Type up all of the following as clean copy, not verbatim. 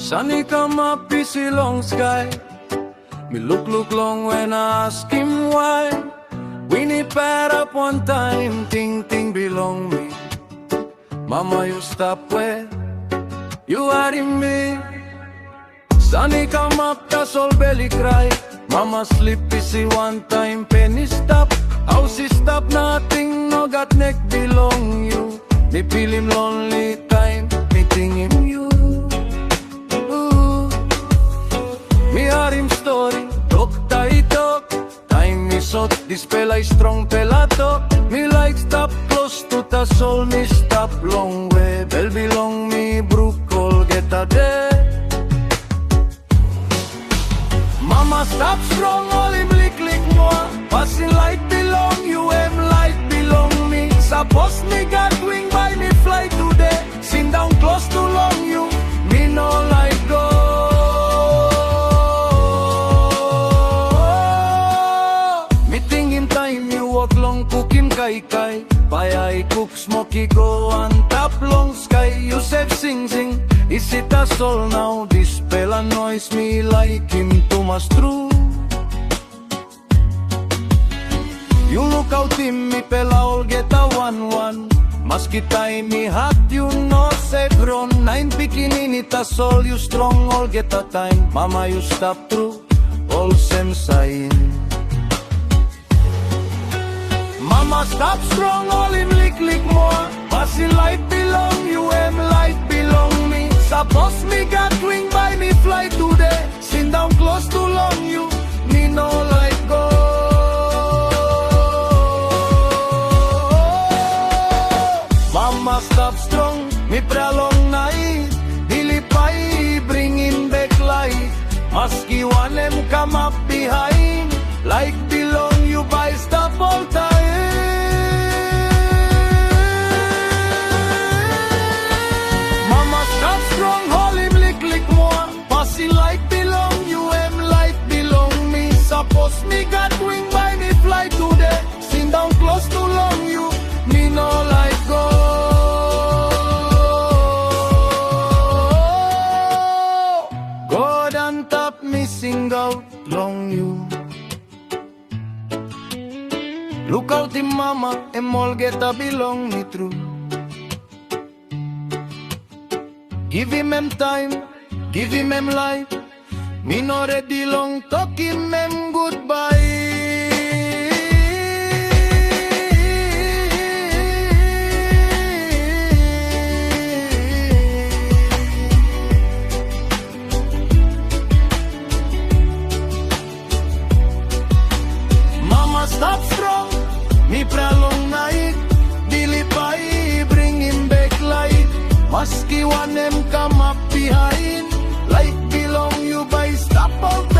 Sunny come up, you see long sky. Me look long when I ask him why. We need pair up one time, ting belong me. Mama, you stop where you are in me. Sunny come up, that's all belly cry. Mama sleep, you see one time, penny stop. House is stop, nothing, no got neck belong you. Me feel him lonely time, me think him you. Me are him story, talk time me shot, this pela is strong pela talk. Me like stop close to the soul, me stop long way. Bell belong me, brook all get a day. Mama stop strong, all him lick more. Passing light belong you, light belong me. Suppose me got wing by me fly today. Sit down close to long you, me no like go. Me think him time you walk long, cook him kai. Paya I cook smoky go on top long sky. You said sing, is it a soul now? This fella noise me like him too much true. You look out him, me pela all get a 1-1. Maski time me hot, you know say grown. 9 bikini it a soul, you strong, all get a time. Mama you stop through, all same sign. Mama stop strong, all him lick more. Passing light belong you, light belong me. Suppose me got wing by me fly today. Sit down close to long you, me no like go. Mama stop strong, me prolong night. Dilipay, bring him back light. Maski one em come up behind. Like belong you by stop all time. Mama stop strong, hold him lick more. Passing light belong you, light belong me. Suppose me got wing by me fly today. Sit down close to long you, me no like go. God on top me sing out long you. Look out him mama, all get a belong me true. Give him time, give him life. Me no ready long, talk him goodbye. Mama stop strong, me prolong night. Dilipay, bring him back light. Maski one em come up behind. Like belong you by stop all day.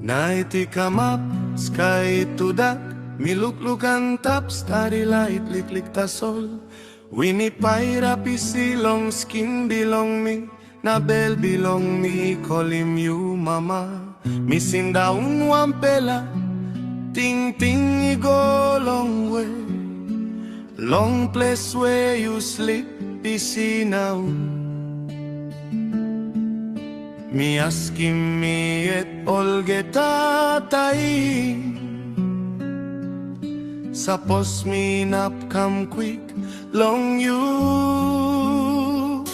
Night come up, sky to dark. Me look on top, starry light, lick the soul. Winnie Pyra PC, long skin belong me. Na bell belong me, call him you mama. Missing down one pella, ting he go long way. Long place where you sleep, PC now. Me asking me et all get tay. Suppose me nap come quick, long you.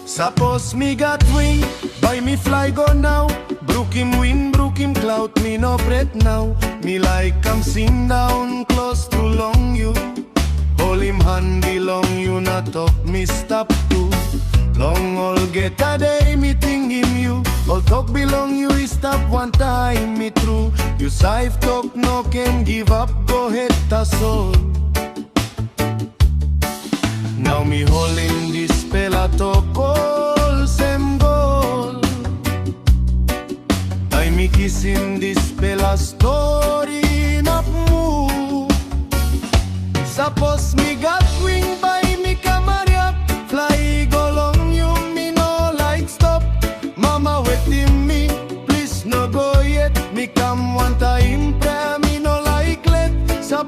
Suppose me got wing, by me fly go now. Brook him wind, brook him cloud, me no breath now. Me like come sing down close to long you. Hold him hand belong you, not talk me stop too. Long all get a day, me think him you. All talk belong you, is stop one time, me true. You safe talk, no can give up, go ahead, that's all. Now me holding this pela talk, all same goal. I me kissing this pela story.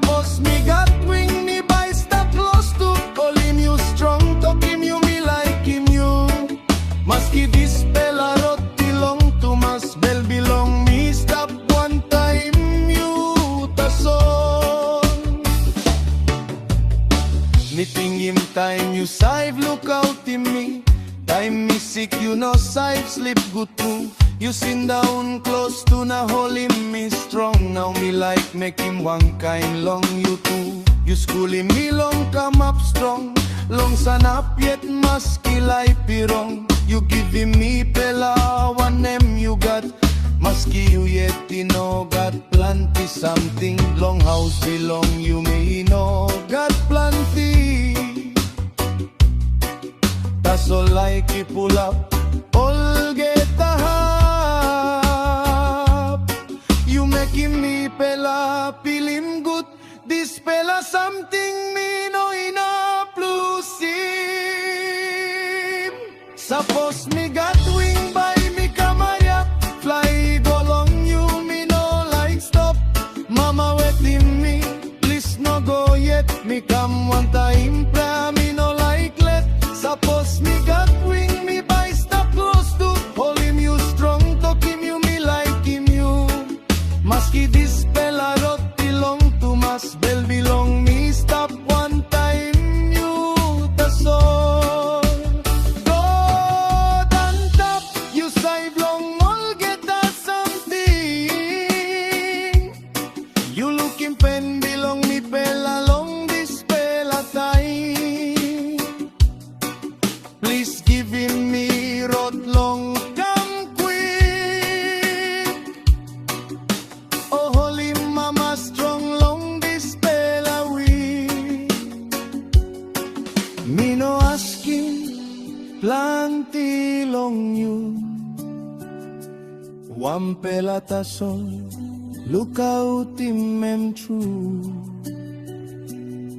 Suppose me got wing, me by stop close to. Call him you strong, talk him you me like him you. Maski this pela roti long to mas bel belong me stop one time you tason. Me think him time you save look out in me. Time me sick you know save sleep good too. You sit down close to na hold him me strong. Now me like make him one kind long you too. You schooling me long come up strong. Long sanap yet maski like pirong. You giving me pela one name you got. Maski you yet you know got plenty something. Long house belong you may know got plenty. That's all like you pull up. All get the hop. You making me pela feeling good. This pela something me no enough blue sim. Suppose me got wing by me kamaya. Fly go long you me no like stop. Mama waiting me, please no go yet. Me come one time pray me no like let. Suppose me got wing me by stop close to. Hold him you strong, talk him you me like him you. Maski this pela roti long to mas bel belong me stop one time you tason. God on top, you save long all get us something. You looking pen belong me pela long this pela time. Please give him me rot long come quick. Oh holy mama strong long this pela week. Me no asking plenty long you. One pela tason look out him em true.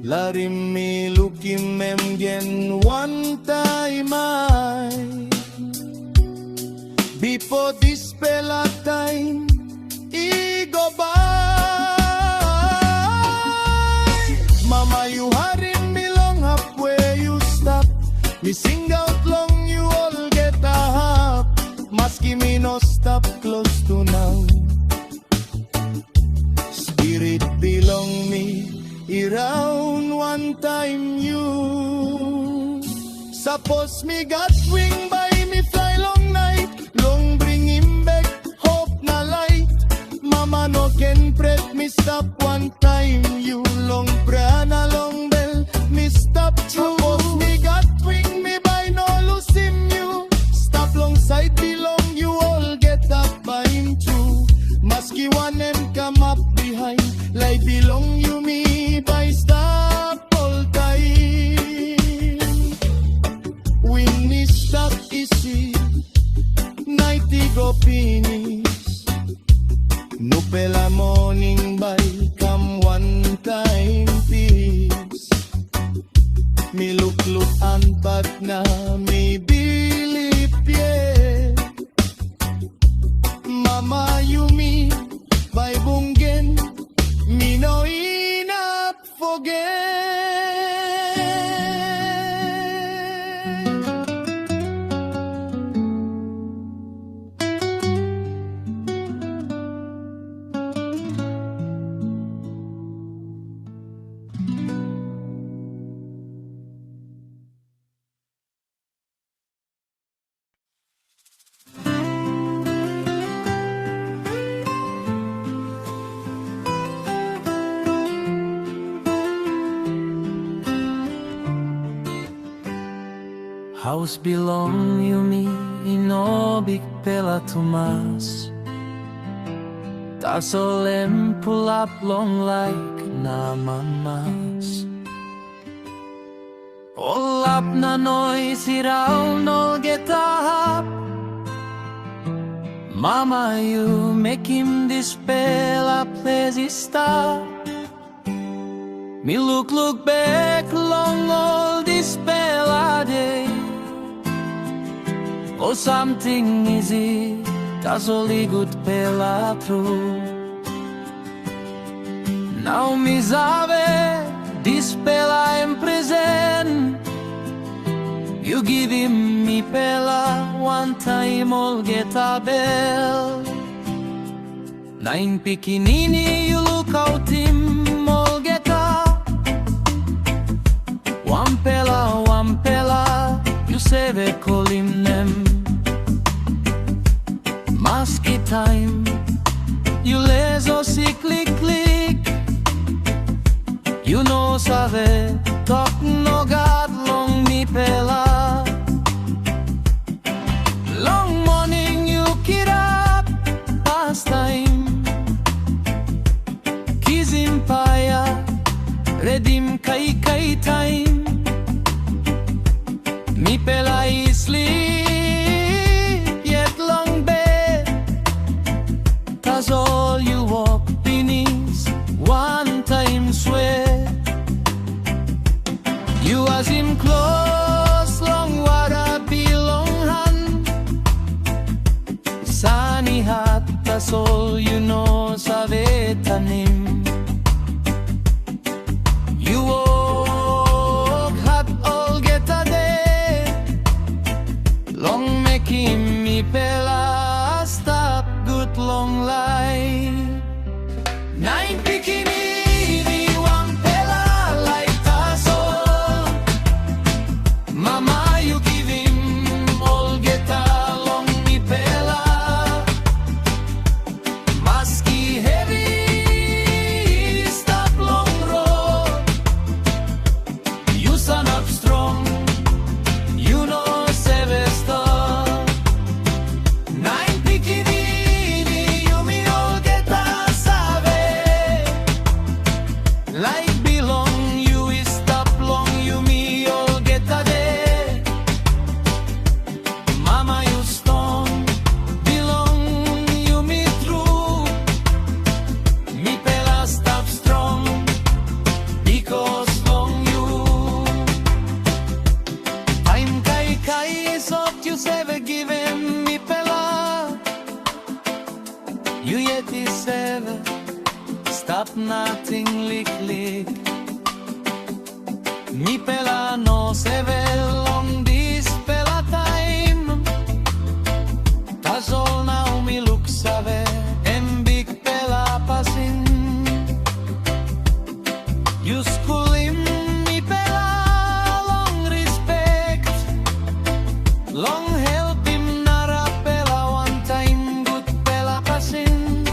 Let him me look him again one time I. Before this pela time he go by. Mama you hurry me long up where you stop. Me sing out long you all get a hop. Maski me no stop close to now. Spirit belong me around one time you. Suppose me got wing by me fly long night. Long bring him back, hope na light. Mama no can pret me stop one time you. Long prana long bell me stop true. Suppose me got wing me by no lose him you. Stop long side belong you all get up by him too. Maski one them come up behind. Like belong you me by stop all time. Winnie stop easy. Nighty go finish. No pela morning by come one time peace. Me look and but na me believe yeah. Mama you me by bungen. Me no enough forget. House belong you me no big pela tumas. Tasolem pull up long like na mamas. All up na noise around no get up. Mama you make him this pela please stop. Me look back long all this pela day. Oh, something easy, that's only good pela true. Now mi sabe dispela in present. You give him me pela one time all get a bell. Nine pikinini you look out him all get a one pela you say they call him them. Maski time you lezo si click click. You know sabe talk no God long mi pela. Long morning you get up past time. Kizim paya redim kai kai time. Mi pela is sleep yet long bed. That's all you walk beneath one time sweat. You as him close long water be long hand. Sunny hat that's all you know savetanim. You walk hot all get a day. Long making me pela stop good long life. Nine bikini one pela like tassel. Mama you give him all get along me pela. Maski heavy stop long road. You son up strong. You know Sevesta. Nine bikini you me all get a save. Like belong you is stop long you me all get a day. Mama you stone belong you me true. Me pela stop strong because long you. Time kai soft you save given me pela. You yet is seven. Stop nothing lick lick. Mi pela no se ve long this pela time. That's all now me look save and big pela passing. You school him mi pela long respect. Long help him nara pela one time good pela passing.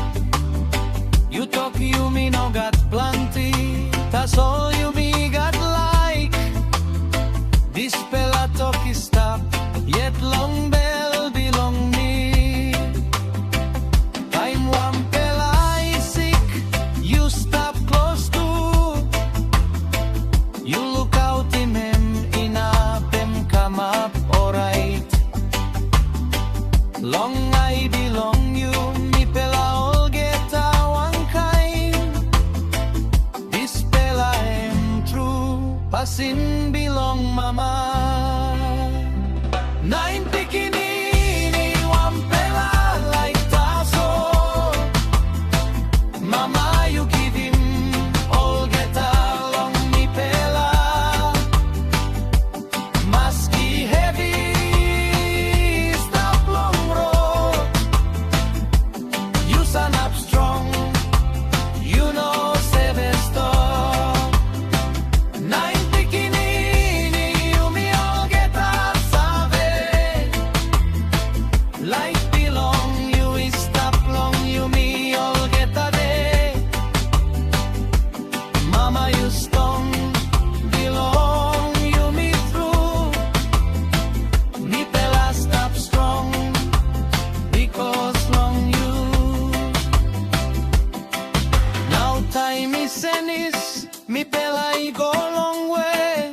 You talk you me no got plenty. That's all you me got like. This pela talk is stop. Yet long bell belong me. Time one pela is sick. You stop close to. You look out him in up him come up alright. Long I belong you. Me pela all get a one kind. This pela am true. Passing belong mama. Nine bikini one pela like tassel. Mama you give him all get along me pela. Maski heavy stop long road. You son up strong. You know Sevesta. Nine bikini you me all get a save. Like belong you is stop long you me all get a day. Mama you stone belong you me through. Me pela stop strong because long you. Now time is senis. Me pela I go long way.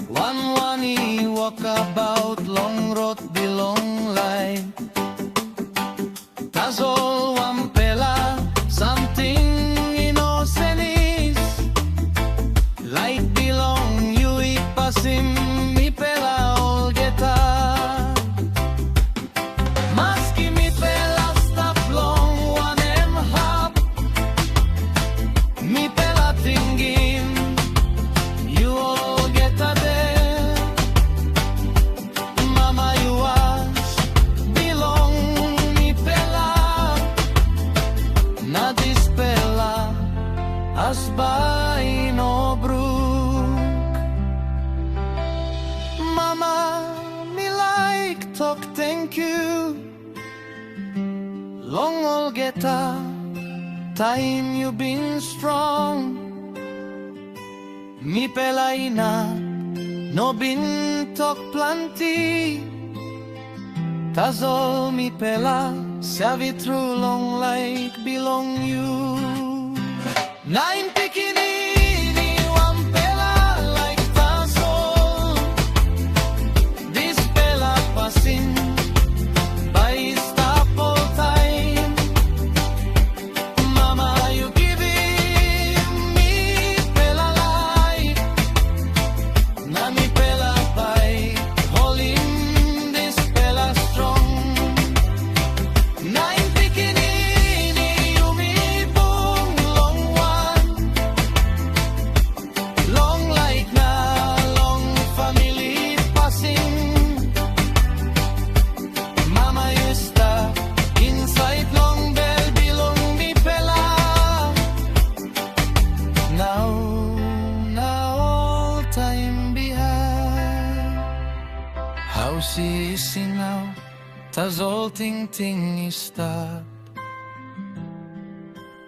One he walk about long road belong line. That's all one pela something innocent is. Like belong you it pass him me pela all get up. Maski me pela stop long one em hop. get a time you been strong. Mi pela ina no bin tok planti. Tazol mi pela serve through long like belong you. Nine pikinini one pela like tazol. This pela passing by stop all time. Mama, you giving me pela life. Na mi pela by holding this pela strong. Nine pikinini you me boom long one. Long like na long family passing. Mama used to inside long bell belong me pela. Now all time behind. How she see now, tas all ting is stop.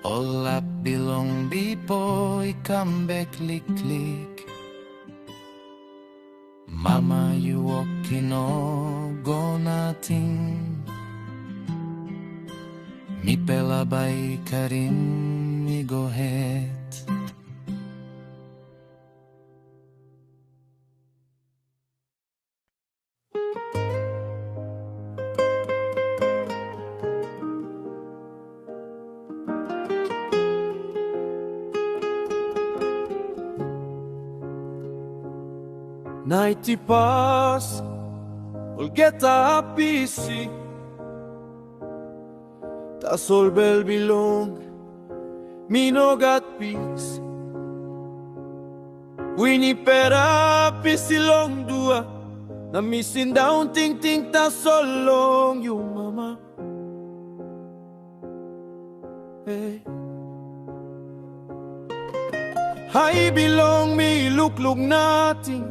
All up belong be boy come back click. Mama you walking oh go nothing. Mi pela by Karim mi go head. Nighty pass, we'll get a piece. Tas all bell belong, me no got peace. We need better piece long dua. Na missing down think tas so long you mama. Hey. I belong me look nothing.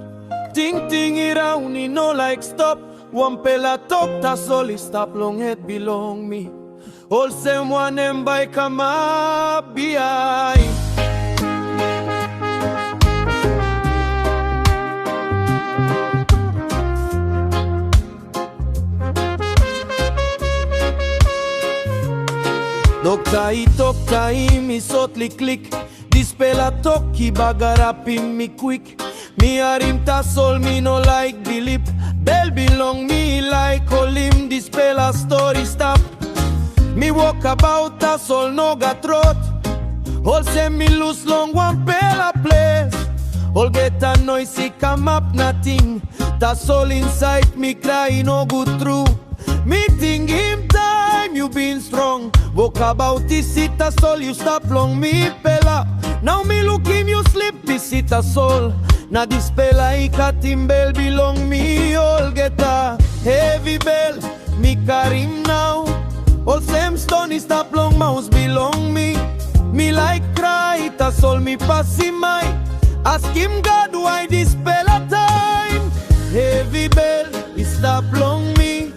Ting it around me no like stop. One pela talk tas all stop long head belong me. All same one them by come up behind. Doktai mi sotli click. This pela talkie bagar up in me quick. Me arim tasol me no like the lip. Bell belong me like Olim. This pela story stop. Me walk about tasol no got throat. All send me loose long one pela place. All get a noisy come up nothing. Tasol inside me cry no good through. Me think him time you been strong. Walk about this it tasol you stop long me pela. Now me look him you slip this it tasol. Na this pela ikatim bell belong me. All get a heavy bell me carry him now. All same stone is stop long mouse belong me. Me like cry tas all me pass him my. Ask him God why this pela time. Heavy bell is stop long me.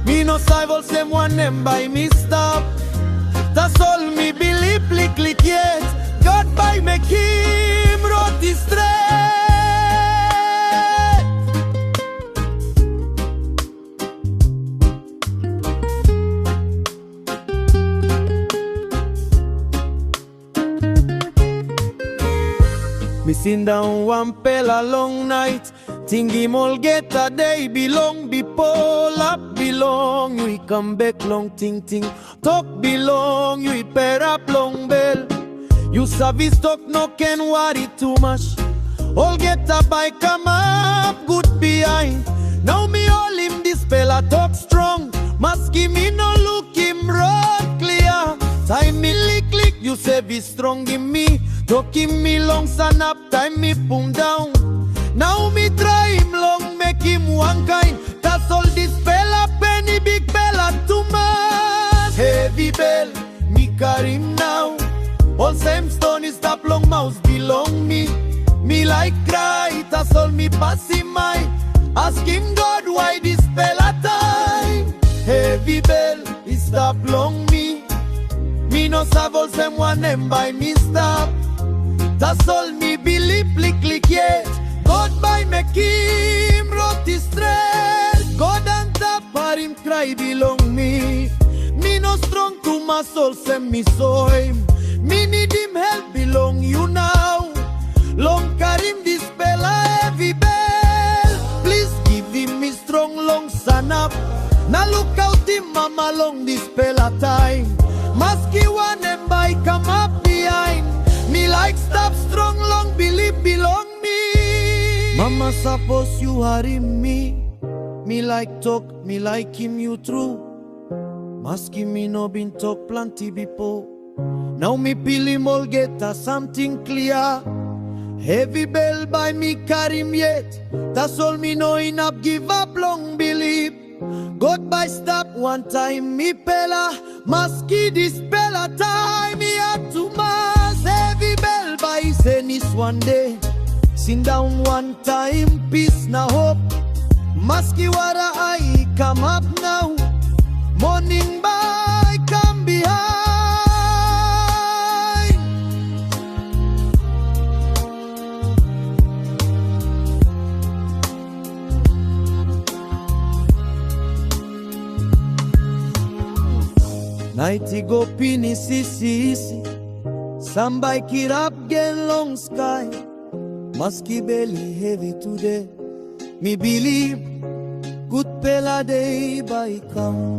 Me no save all same one them by me stop. Tas all me believe click yet. God by make him rot this straight. Me sit down one pela long night. Think him all get a day belong. Be pull up belong. You come back long ting. Talk belong. You pair up long bell. You service talk no can worry too much. All get a bike come up good behind. Now me all him this fella talk strong. Mask him me no look him road clear. Time me lick you say be strong in me. Talk him me long sun up time me boom down. Now me try him long make him one kind. That's all this fella penny big fella too much. Heavy bell me carry him now. All same stone is stop long mouse belong me. Me like cry, that's all me pass him my. Ask him God why this fella time. Heavy bell is stop long me. Me no savol sem one them by me stop. That's all me believe click yet. God by me him wrote this stress. God and top for him cry belong me. Me no strong to my soul sem me soy. Me need him help belong you now. Long Karim this spell a heavy bell. Please give him me strong long sun up. Now look out him mama long this spell a time. Maski one and by come up behind. Me like stop strong long believe belong me. Mama suppose you are in me. Me like talk, me like him you true. Maski me no been talk plenty before. Now me feel him all get a something clear. Heavy bell by me carry him yet. That's all me know enough give up long believe. God by stop one time me pella. Maski this pella time me had to mass. Heavy bell by senis one day. Sit down one time peace na hope. Maski wara I come up now. Morning by come behind. Nighty go pini sisi. Somebody kid up get long sky. Maski belly heavy today. Me believe good pela day by come.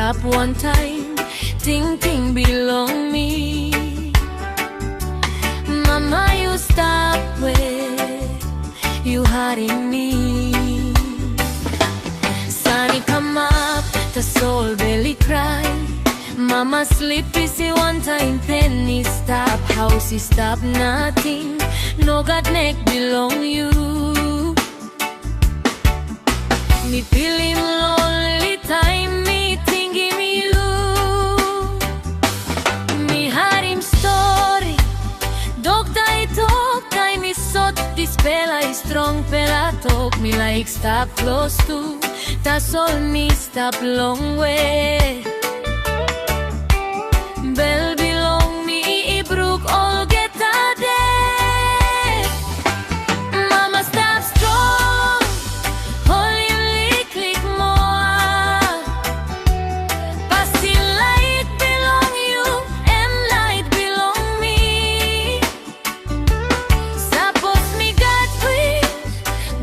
Up one time, ting belong me. Mama, you stop where you hiding me. Sunny come up, the soul belly cry. Mama sleepy see one time, penny stop, housey stop nothing. No God neck belong you. Me feel him lonely time. This pela is strong, pela talk me like stop close to. That's all me stop long way. Bell belong me, brook all get a day. Mama stop strong, holy click more. Passing light belong you, and light belong me. Suppose me God free,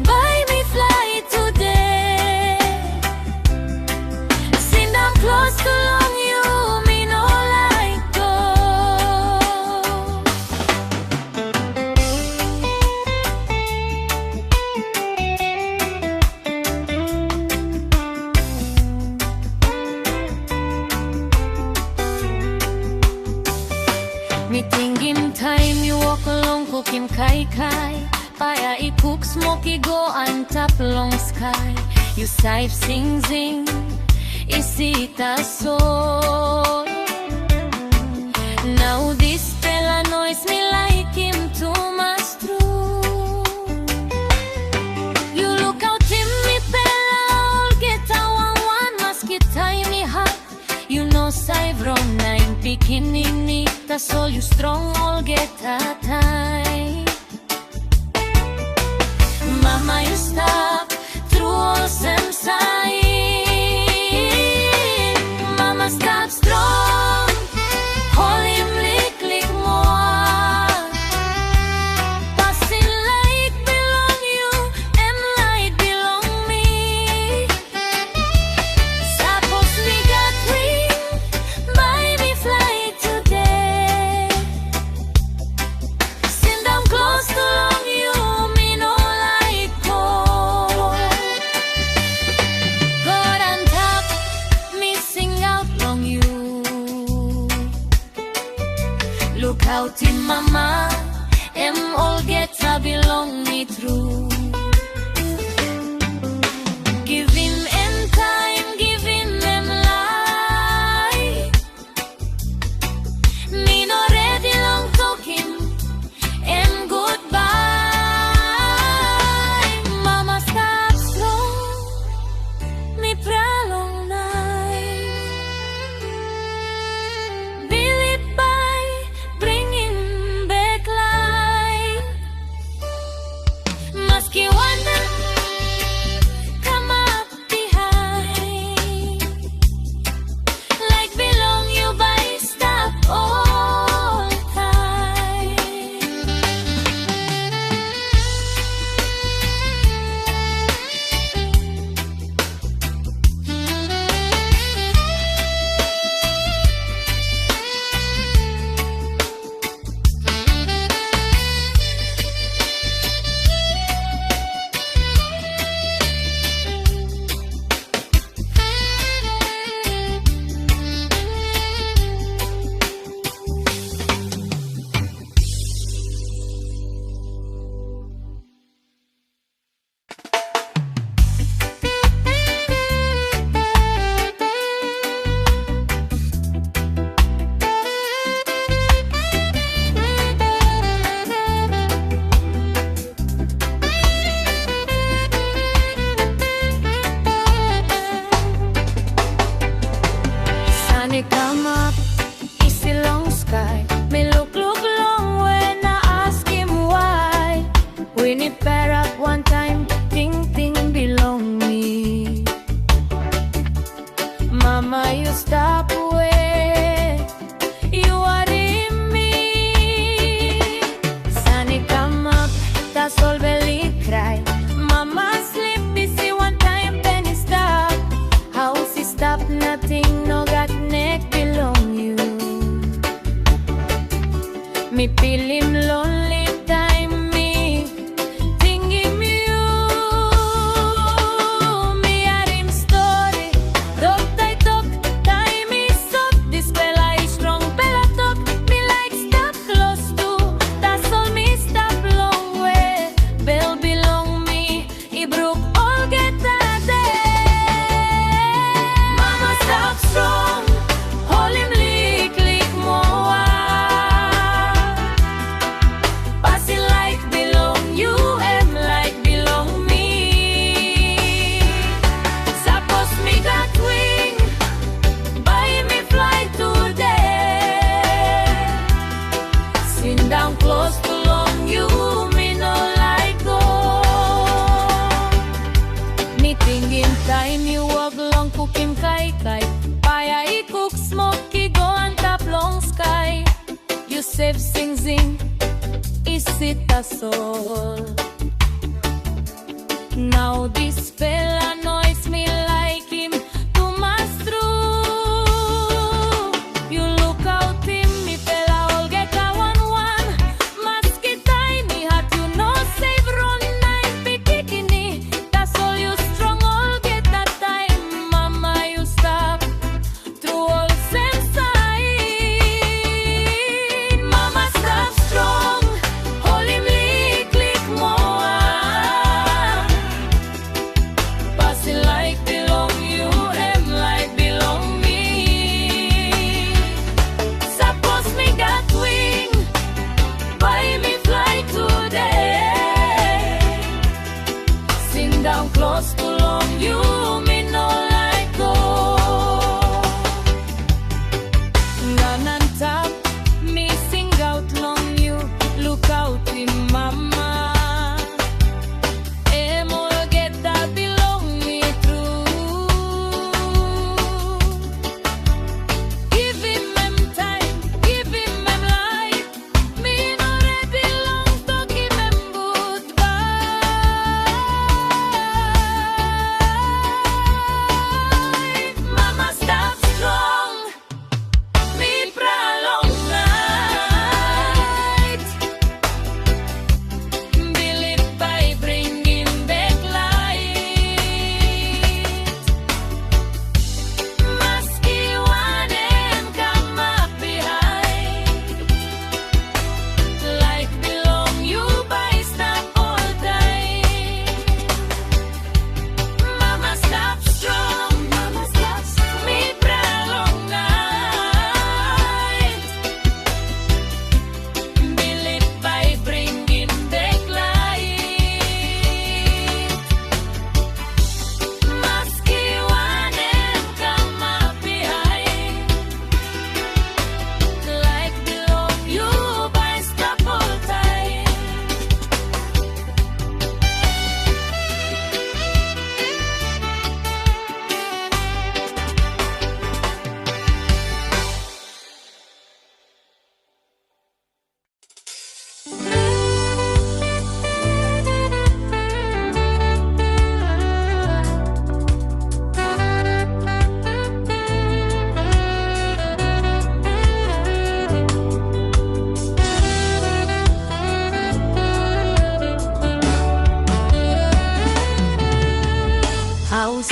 buy me fly today. Sit down close to long you, me no like go. Me think him time you walk along cook him kai. Fire he cook smoke he go and tap long sky. You sight sing he see it soul. Now this fella noise me like him too much true. You look out him me fella all get a one mask time me hot. You know side wrong 9 bikini. That's all you strong all get a time. Mama you stop through all same sign. Mama stop strong, hold him lick more. Passing light belong you, and light belong me. Suppose me got ring, buy me fly today. Sit down close to long you, me out in mama, all get a belong me through. Give him end time, give him them life. Me no ready long talking and goodbye. Mama stop slow, me prolong night. Billy bye, bringing back life. Maski wanna come up behind, like belong you by stop all time. Sunny come up, it's a long sky. Me look long when I ask him why. We need pair up one time, ting belong me. Mama, you stop away, you are in me. Sunny come up, that's all belly cry. Mama sleep, busy one time, penny stop. House is stop, nothing, no got neck belong you. Me feel him lonely time, me think him you. Me are him story, talk time is up. This fella is strong, fella talk. Me like stop close to, that's all me stop long way. Bell belong me, he broke all get a day. Mama stop strong, hold him lick more. Pass it like belong you, and like belong me. Suppose me got wing, buy me fly today. Sit down close to long you, me no like go. Me thinking time you walk long, cook him kai. Fire he cook, smoke he go on top long sky. You save sing, is it a soul? Now this fella annoys me like him too much true. You look out him, me fella all get a 1-1. Maski tiny hat, you know save run 9 bikini. That's all you strong, all get that time. Mama, you stop through all same side. Mama stop strong, hold him lick more. Pass it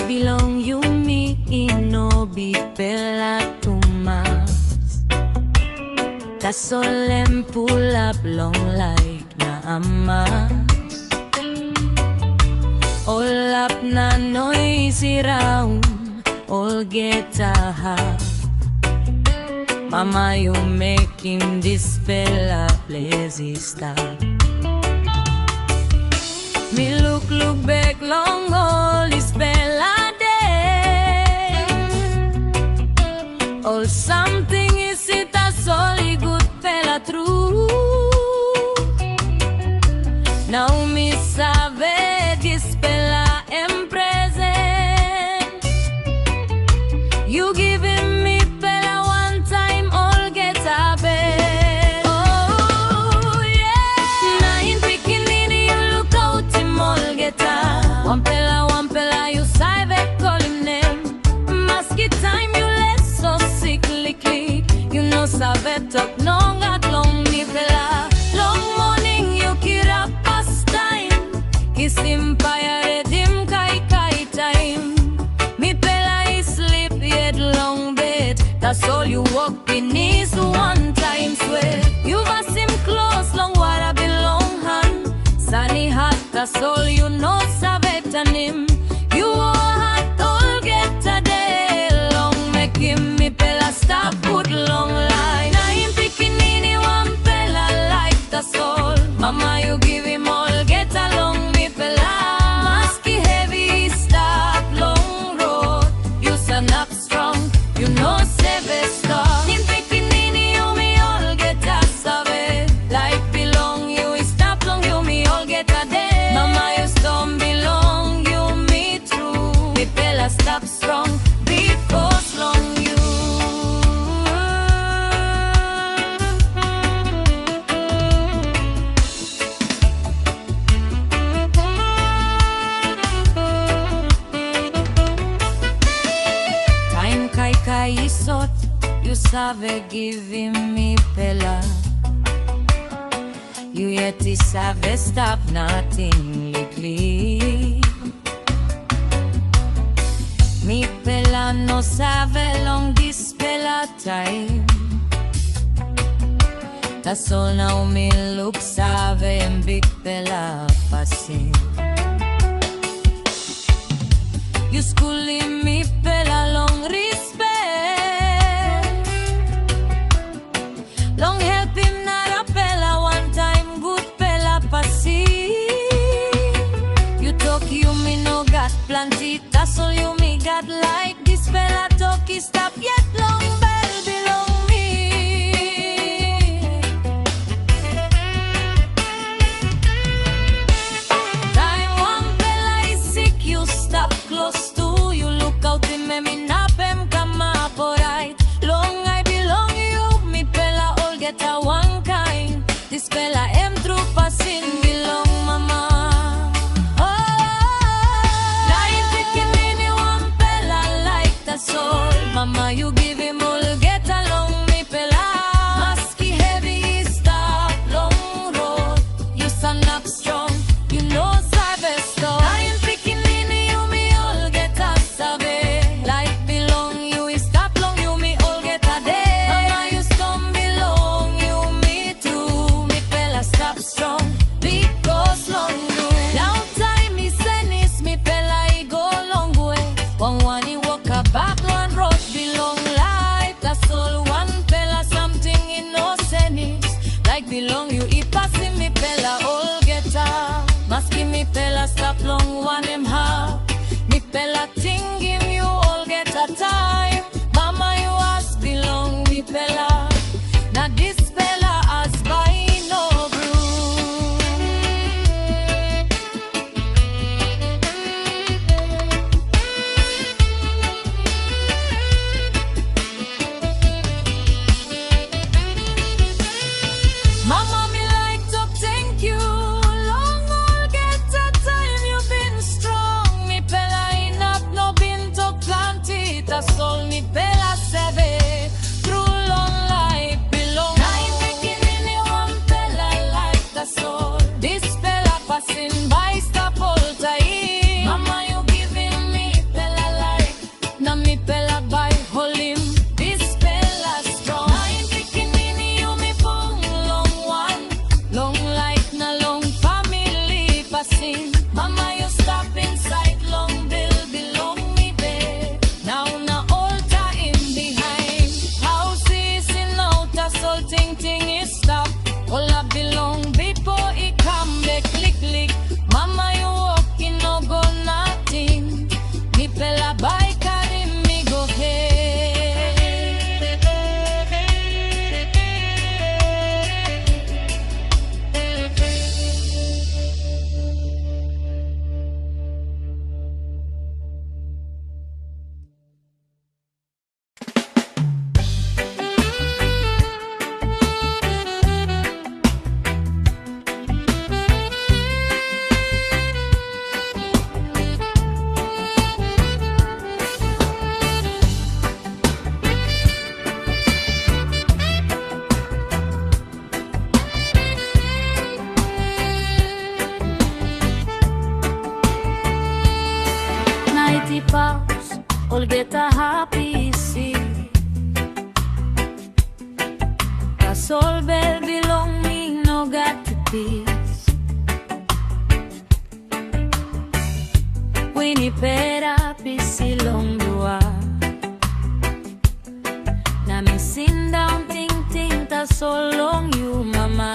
belong you me no be pela tumas. Tasolem pull up long like na amas. All up na noisy round, all get a half. Mama, you make him this fella lazy stop. Me look back long all this fella day. All something is it a solid good fella true. Now me sabe this fella am present. You giving me fella one time all get a bed. Oh yeah. Na in Pikinini you look out him all get a. One fella you sabe call him name. Maski time you let so sickly click. You know sabe talk no got long me fella. Long morning you get up past time. Kiss him fire him kai time. Me fella is sleep yet long bed. That's all you walk beneath one time sweat. You was him close long water belong hand. Sunny hot, that's all you know sabet and him. You all hot all get a day long. Make him me fella stop put long line. I ain't picking anyone fella like that's all. Mama you give him all get along me fella. Musky heavy stop long road. You stand up strong. You know save stop. In Pikinini you me all get a sabe. Life belong you stop long you me all get a day. Mama you storm belong you me true. Me fella stop strong because long you. Time kai isot, you save giving me pela. You yet save stop nothing lately. Me pela no save long this pela time. That's all now me look save and big pela passing. You schooling me pela long respect. Long help him not a pela one time good pela passi. You talk you me no got plenty. That's all you me got like this pela talk is stop yet long bell belong me. Time one pela is sick you stop close to. You look out in me nap him come up alright. Long I belong you me pela all get a one kind. This pela am true passing belong mama. Mama, you give him all get along me pela. Musky heavy stop long road. You stand up strong. You know sabe stop. I am picking in you me all get a sabe. Life belong you is stop long you me all get a day. Mama you storm belong you me too. Me pela stop strong because long do. Long time me send is me pela I go long way. One he walk a back one road. Belong life, that's all one fella something innocent. Like belong you, he passing me fella all get up. Masking me fella stop long one him half. Me fella thing him you all get a time. Mama you ask belong me fella. Now this fella as by no Mama, me like to thank you. Long all get a time you been strong. Me pela enough no been to plenty. That's all get a happy see. A soul bell belong me, no got to peace. Winnie pera pisi long dua. Na me sin down ting ting ta so long you mama.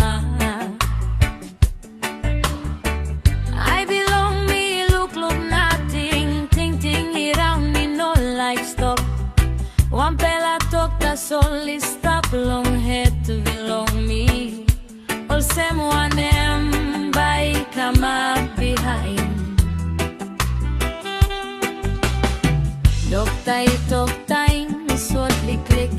I belong me look nothing ting ting around me no like stop. One pela talk ta solely stop long head to belong me. All same one them by come up behind. Talk time, shortly click.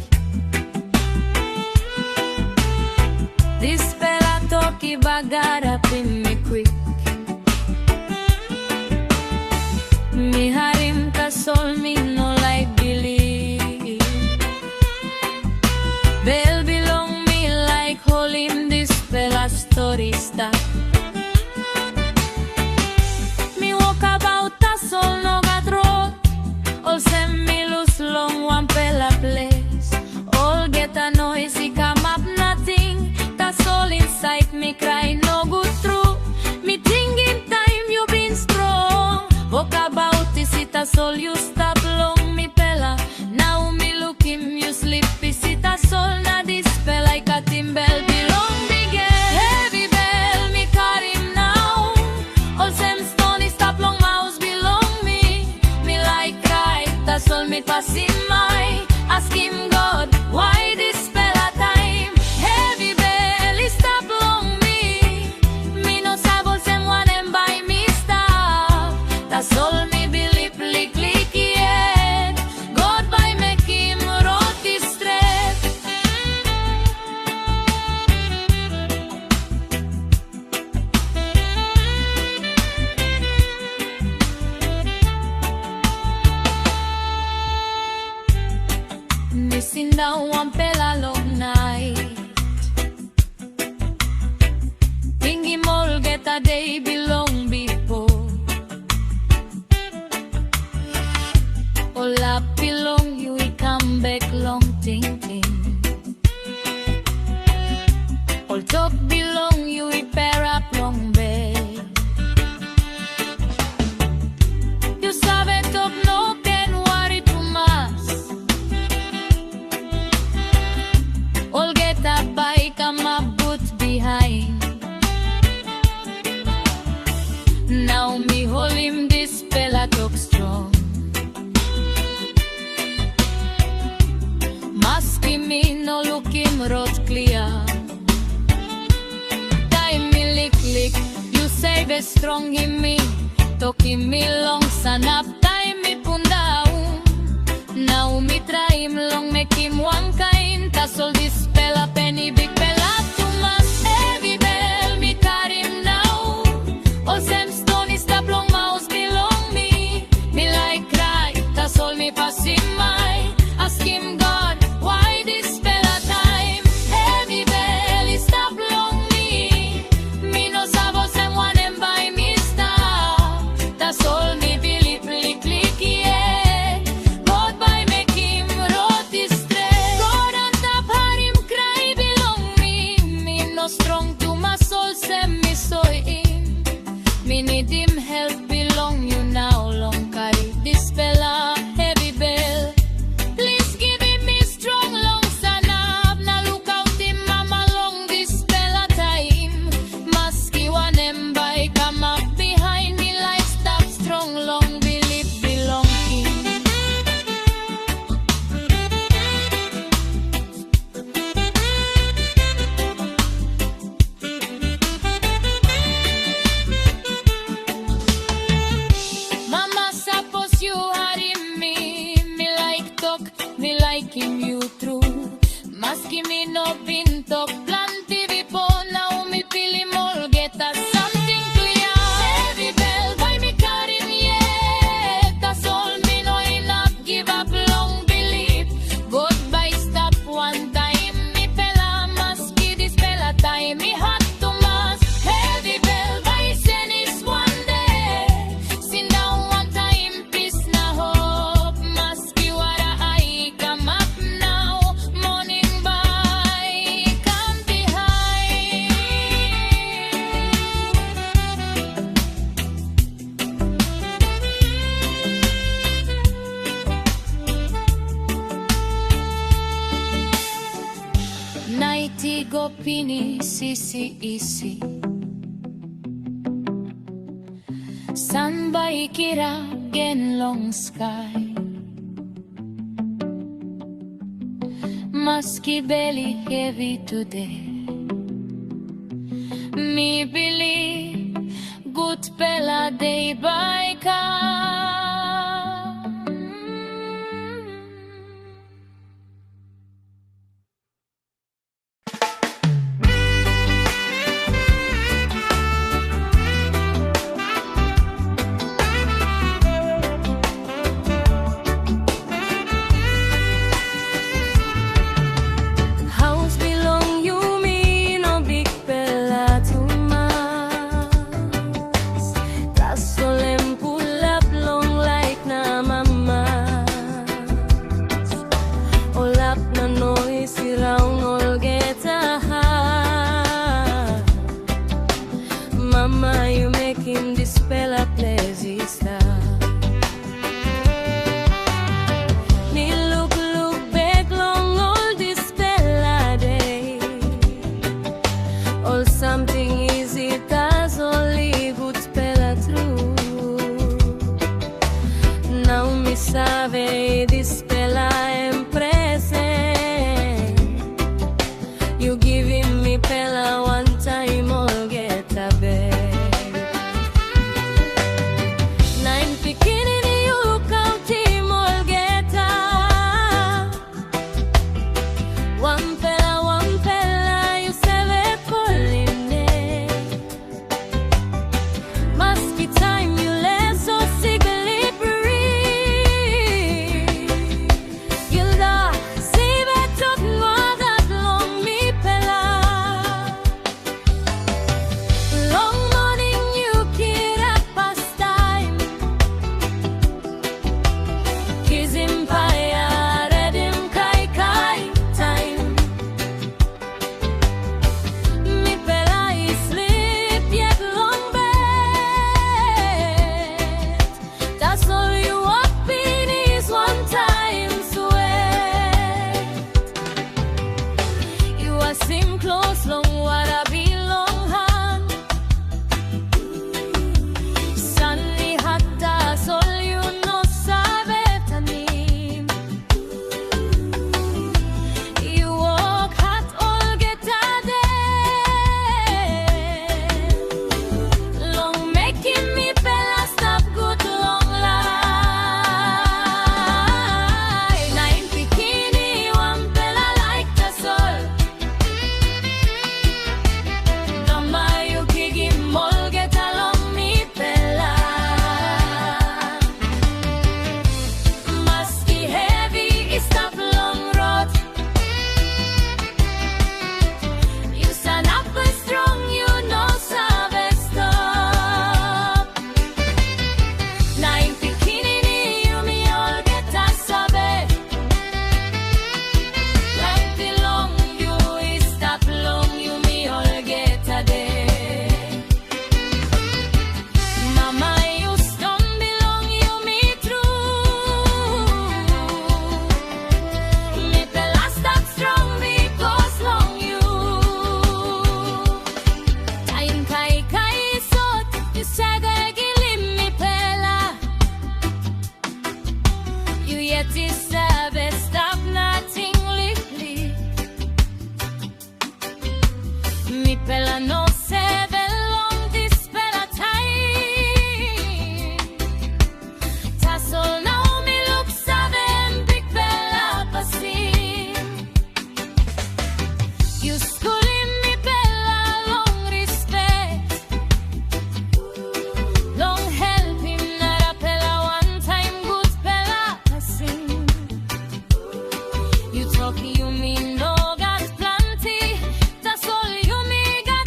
This fella talky bagad up in me quick. Me harim ka sol me no like believe. Bell belong me like hole in this fella story start. Me walk about a soul no got road. All send me loose long one pella place. All get a noisy come up nothing. That's all inside me cry no good through. Me think in time you been strong. Walk about this it a soul you stop long me pella. Now me look him you sleep is it a soul na this fella like a timbel belong big heavy bell me car him now. All same stone is stop long mouse belong me. Me like that's all me passing my. Ask him God, why this fella time? Heavy belly stop long me. Me no sabo sem one and by me stop. That's all me believe click yeah. God by make him road this straight. Missing down one pella long night. Think him all get a day belong before. All up belong you he come back long thinking. All talk belong you he pair up long bed. You sabe top no can worry too much. All get a bike and my boot behind. Now me hold him this fella talk strong. Mask him me no look him road clear. Time me lick you say be strong in me. Talk him me long sun up time me pundown. Now me try him long make him one kind. That's all this fella penny big fella too much. Heavy bell me carry him now. All same stone is stop long mouse belong me. Me like cry. That's all me passing my. Ask him God why this fella time. Heavy bell is stop long me. Me no sabo sem one and by me stop. That's all me believe click yeah. God by make him road this straight. God on top had him cry belong me. Me no strong to my soul sem me so in. Me need him help belong you now long carry this fella heavy bell. Ati go pini sisi isi Sun by kira gen long sky Maski belly heavy today Me believe good pela day by car You mean no got plenty. That's all you me got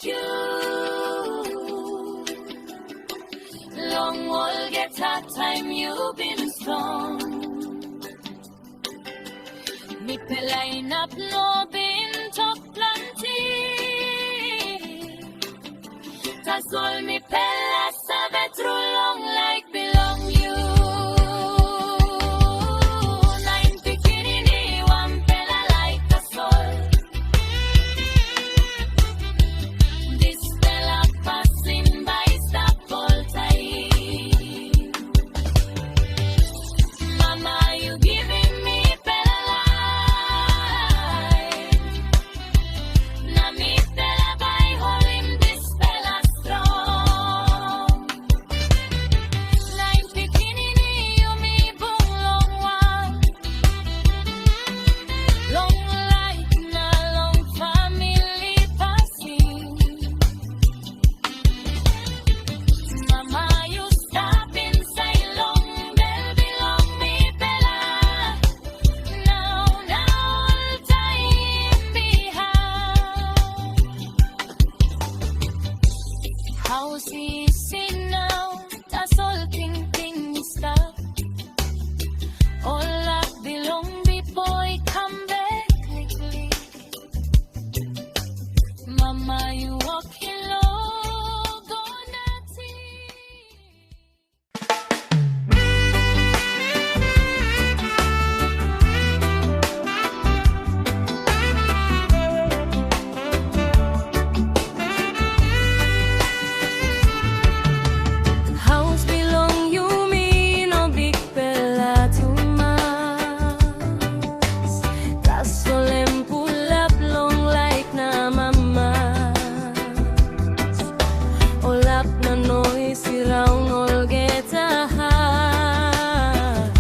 thank you. Long will get hard time, you've been strong. Me line up no bin Tok planting. Tas all me pela sabe through long like belong you. Nine bikini one pela like a soul. This pela passing by stop all time. Mama, you giving me pela life. Na me pela by holding this pela strong. Nine bikini you me bong long one. Long life na long family passing. Mama, you stop inside long bell belong me pela. Now all time behind. How's easy now? That's all thing stop. All up belong before it come back quickly. Mama, you walking low, gonna see. House belong you me no big pela too much. Castle pull up long like na mama. All up na noise around all get a heart.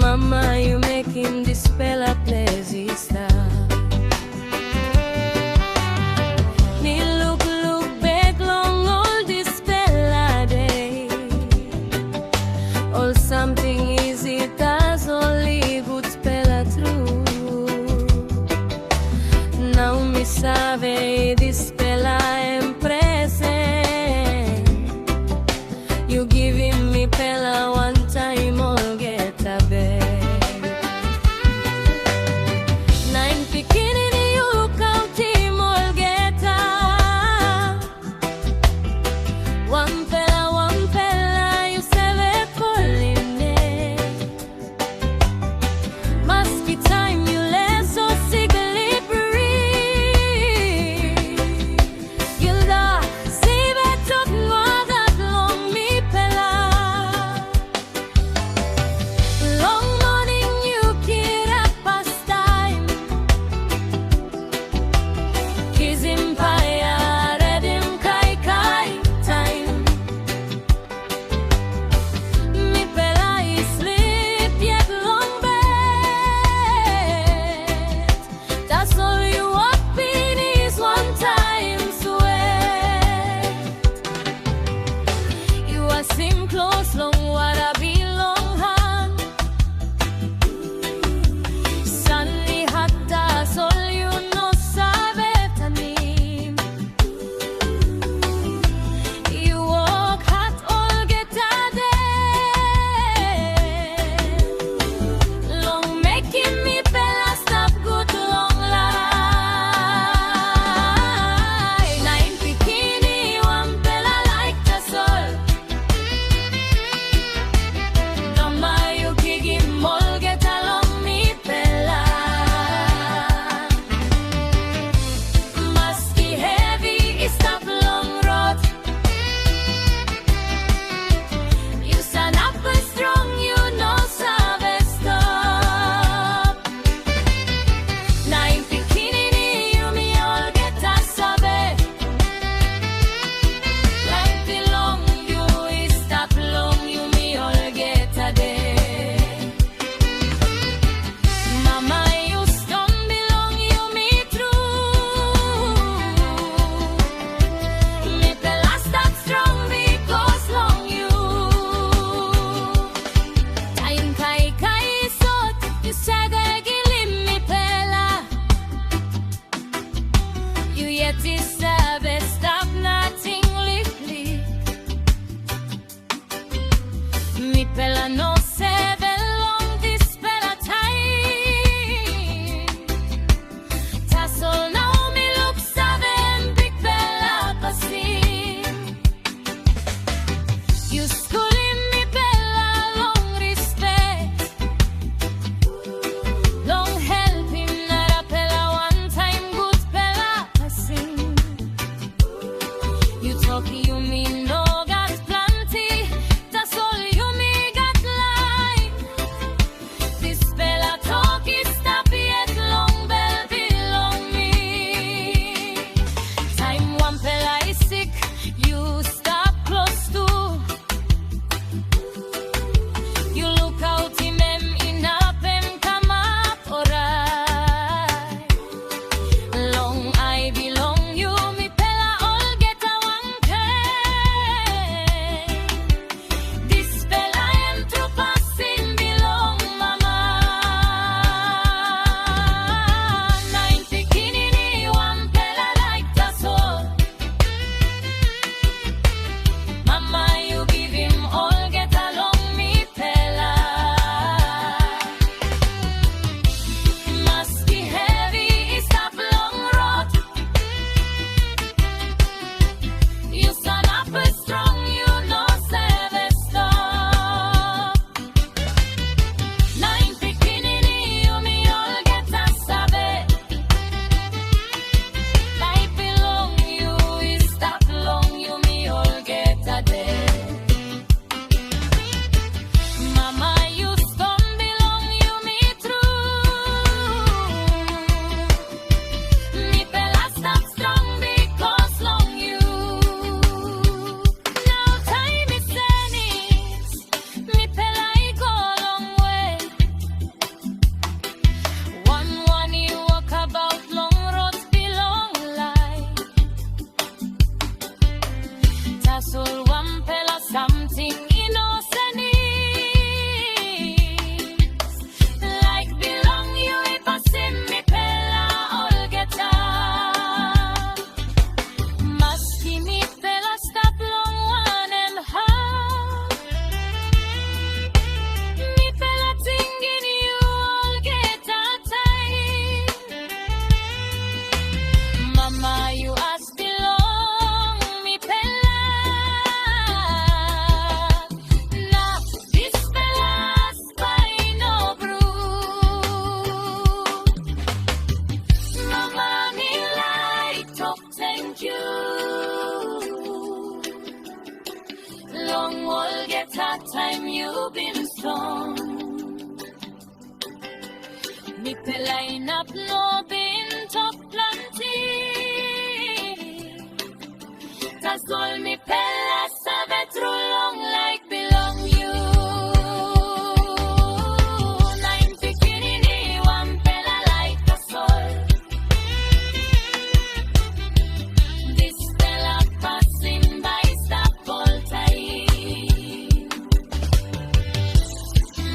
Mama, you making this pela pleasy stop. Me look back long all this pela day. All something easy does only good pela through. Now me sabe this pela am present. You giving me pela one time all get a bed. Nine bikini you count him all get up. One pela, you save calling it. Must be time you let so sickly breathe. Ti sabe stop nothing lick. Mi pela no se ve long this pela time. Ta sol now me look seven big pela pasin. You schooling me pela long respect. Long helping not a pela one time good pela pasin. You talk you mean no got plenty. That's all you me got line. This pela talk is stop yet long bell belong me. Time one pela is sick. You stop close to. You look out him in up and come up alright. Long I belong you me pela all get a one care. This pela and to passing belong mama. 90 kinini one pela like the soul. Mama you give him all get along me pela. Must be heavy is up long road. You stand up strong you know seven stop. 90 kinini you me all get a sabe. Life belong you is stop long you me all get a day. Mama you stone belong you me true. Me pela stop strong because long you. Now time is tennis. Me pela I go long way. One you walk about long roads belong life. Tassel one pela something innocent is. Like belong you if I see me pela all get up. Must give me pela stop long one and half. Me pela thinking you all get a time. Mama you as belong me pela. Now this pela's by no brood. Mama me like talk thank you. Long all get a time you been strong. Me pela in up no been top plenty. That's all me pela sabe through long like belong you. 90 kinini one pela like the soul. This pela passing by stop all time.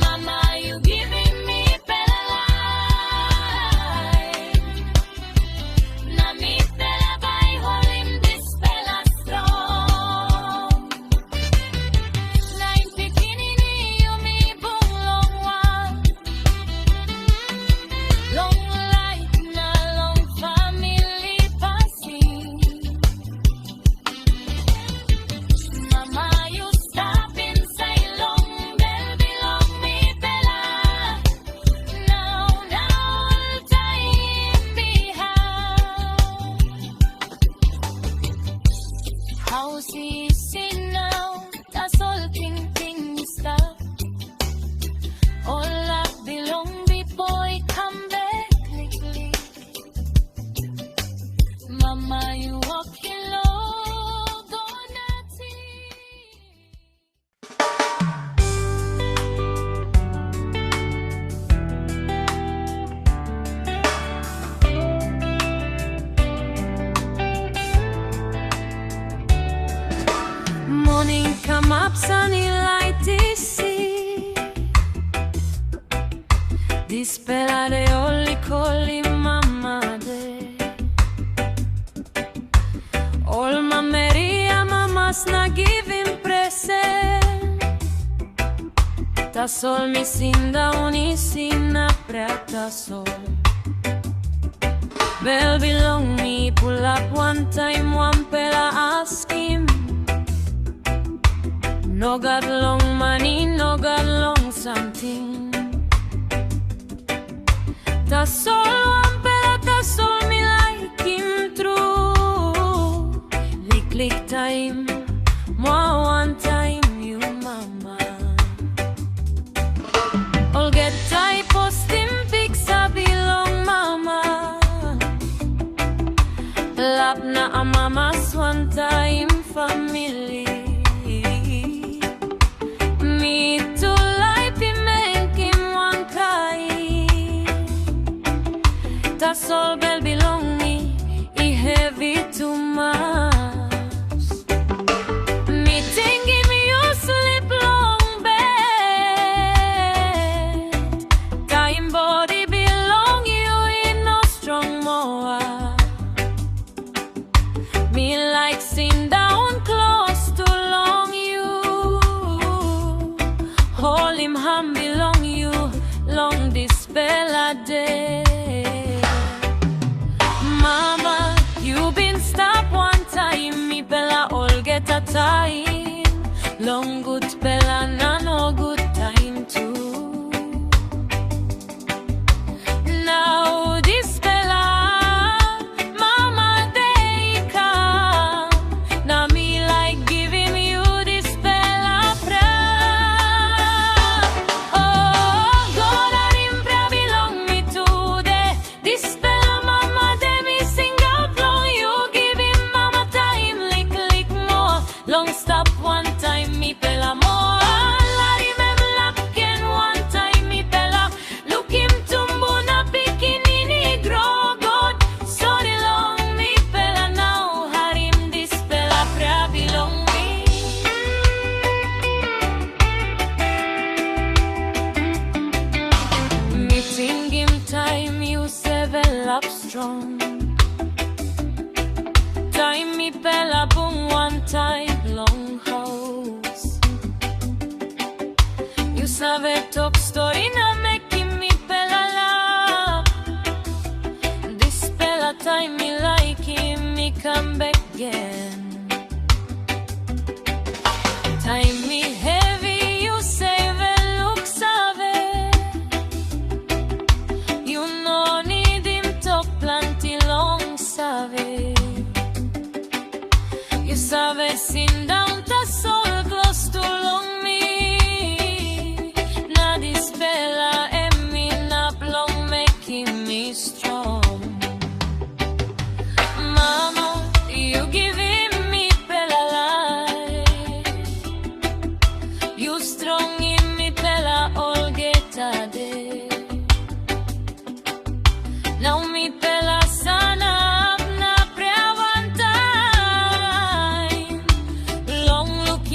Mama you giving me pela life. Na me pela by holding this pela strong. 90 kinini you me boom long one. Long life na long family passing. Mama you stop inside long bell belong me pela. Now time behind. How's he see now? That's all thing stop. All that belong be boy come back quickly. Mama you walking low gonna see. Morning come up sunny light this sea. This pela they only call him mama day. Christmas na give him present. Ta sol mi sinda unisina prata sol. Bell belong me, pull up one time, one pela ask him. No got long money, no got long something. Ta sol one pela, ta sol me like him true. Lick time, more one time, you mama. All get type posting pics, I belong mama. Lap na a mama's one time family. Me to life he make him one kind. That's all bell belong me, he heavy too much. Me thinking you sleep long bed. Time body belong you in no strong more. Me like sit down close to long you. Hold him hand belong you. Long this spell a day. Mama, you been stop one time. Me bella all get a time. Long good bella na no good time too. Now this bella mama they come. Now me like giving you this bella prayer. Oh God, I him prayer belong me today. This bella mama they me sing out long. You give him mama time, lick more. Long stop one time, me bella more. Lord, him lock again one time, me bella. Look him tumbo na bikini grow good. So the long me bella now. Had him this bella prayer belong me. Me think him time you seven up strong. Time me bella boom one time long house. You sabe talk story na making me bella laugh. This bella time me like him, me come back again. Time me heavy, you say well look save. You no need him talk plenty long save. You sabe sit down ta sol close to long me. Na this bella and me not long making me strong. Mama, you giving me bella life. You strong in me bella all get a day. Now me bella sana up na prayer one time. Long look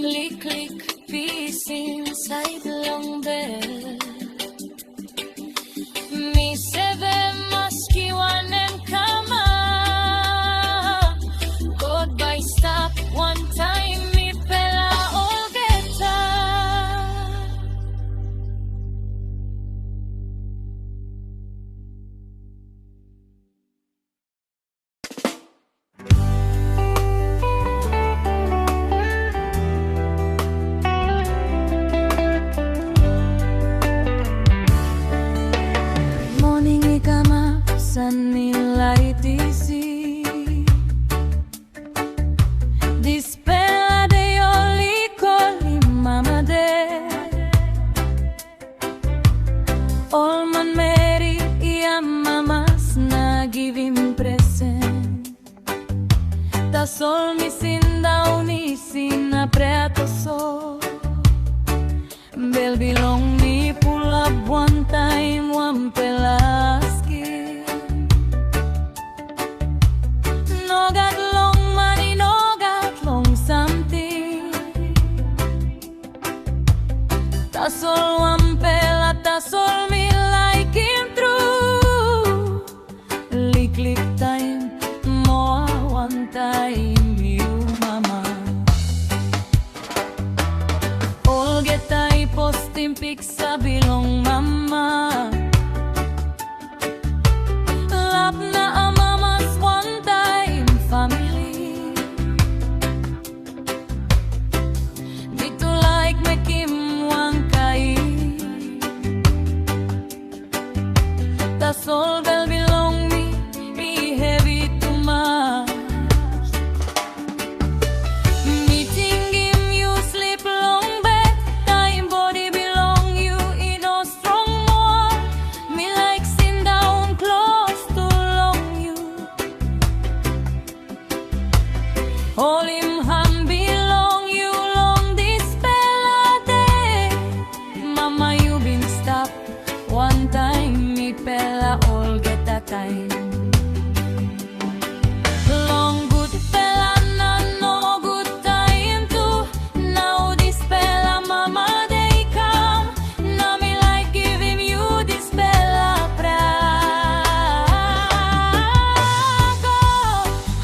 Lick, lick, pisin, side long bell. Mi seve maskiwan and kama. Goodbye, stop one time, mi pela olgeta. Morning ikama sunny light easy. Dispela de oli coli mama de. All man Mary ia mamas na give him present. Da sol mi sinda unisina preto so. Bel belong me pull up one time, one pelaski. No got long money, no got long something. That's all one pela, that's all me like him through. Lick, lick time, more one time, you mama. All get I posting pics a belong mama. Lap na a mama's one time family. Me to like me Kim one kai. That's all will belong me. Be heavy too much. Meeting him you sleep long bed. Time body belong you in a strong more. Me like sit down close to long you. Hold him hand belong you long this bella day. Mama you been stopped one time. Me pella all get a time. Long good fella, na no good time too. Now this fella, mama they come. Now me like giving you this fella prago.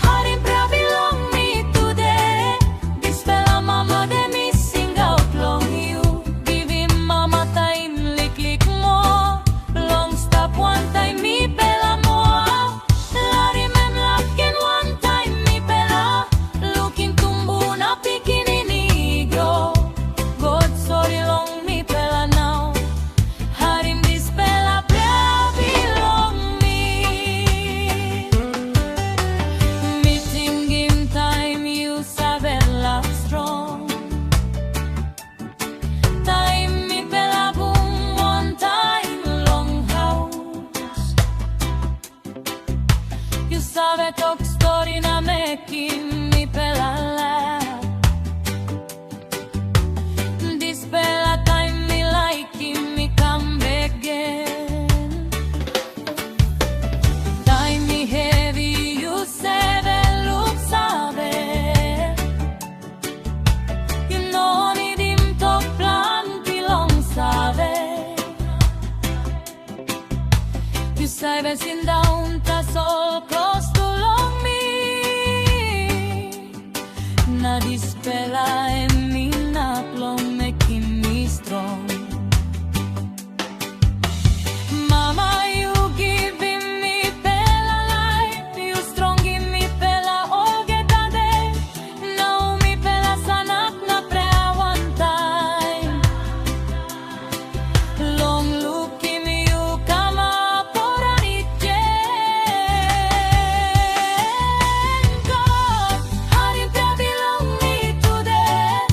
How him pra belong me today. This fella, mama they missing out long you. Give him mama time, lick lick more. Long stop one time, me pella more. Let him looking one time, me pella. Looking tumbo na picking grow. God sorry long me pella now. Had him this pella belong me. Meeting him time you sabella strong. Time me pella boom one time long house. You sabe talk story na making me pella laugh. This pella time me like him, me come back again. Time me heavy, you say look sabe. You know need him talk plenty long sabe. You say sit down, that's all close to long me. Na this pella and me not long making me strong. Mama, you giving me pella life. You strong give me pella all get a day. Now me pella sanak na prea one time. Long looking you come up for a God, how did that belong me today?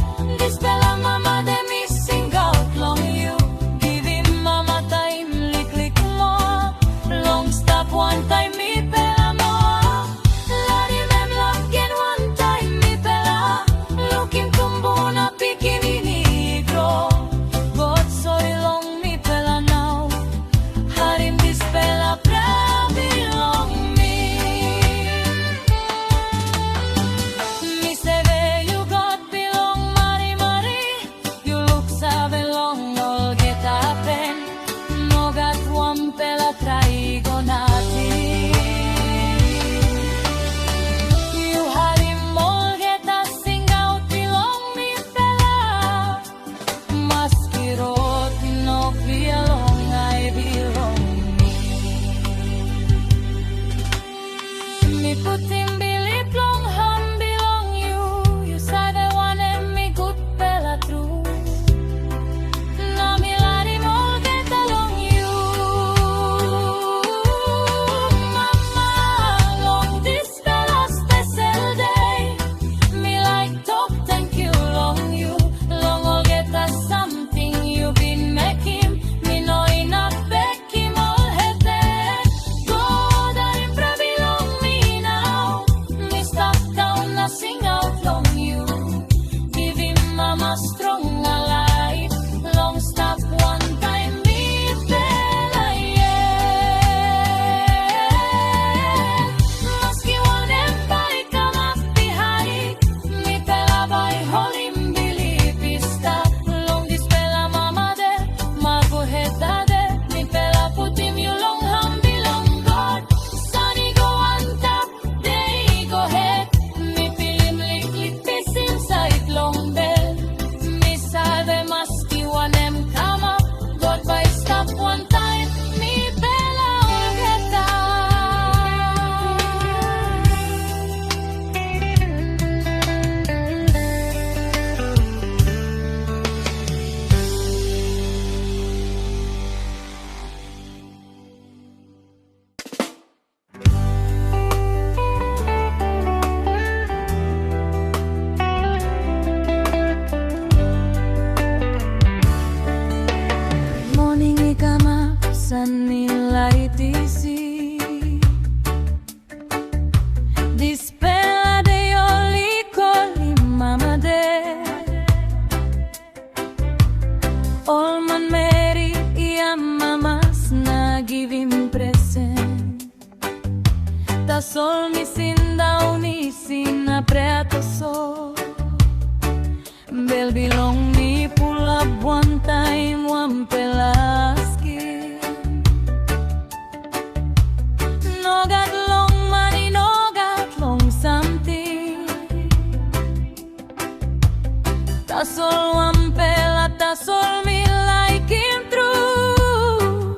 Tasol wampela, tasol me like him through.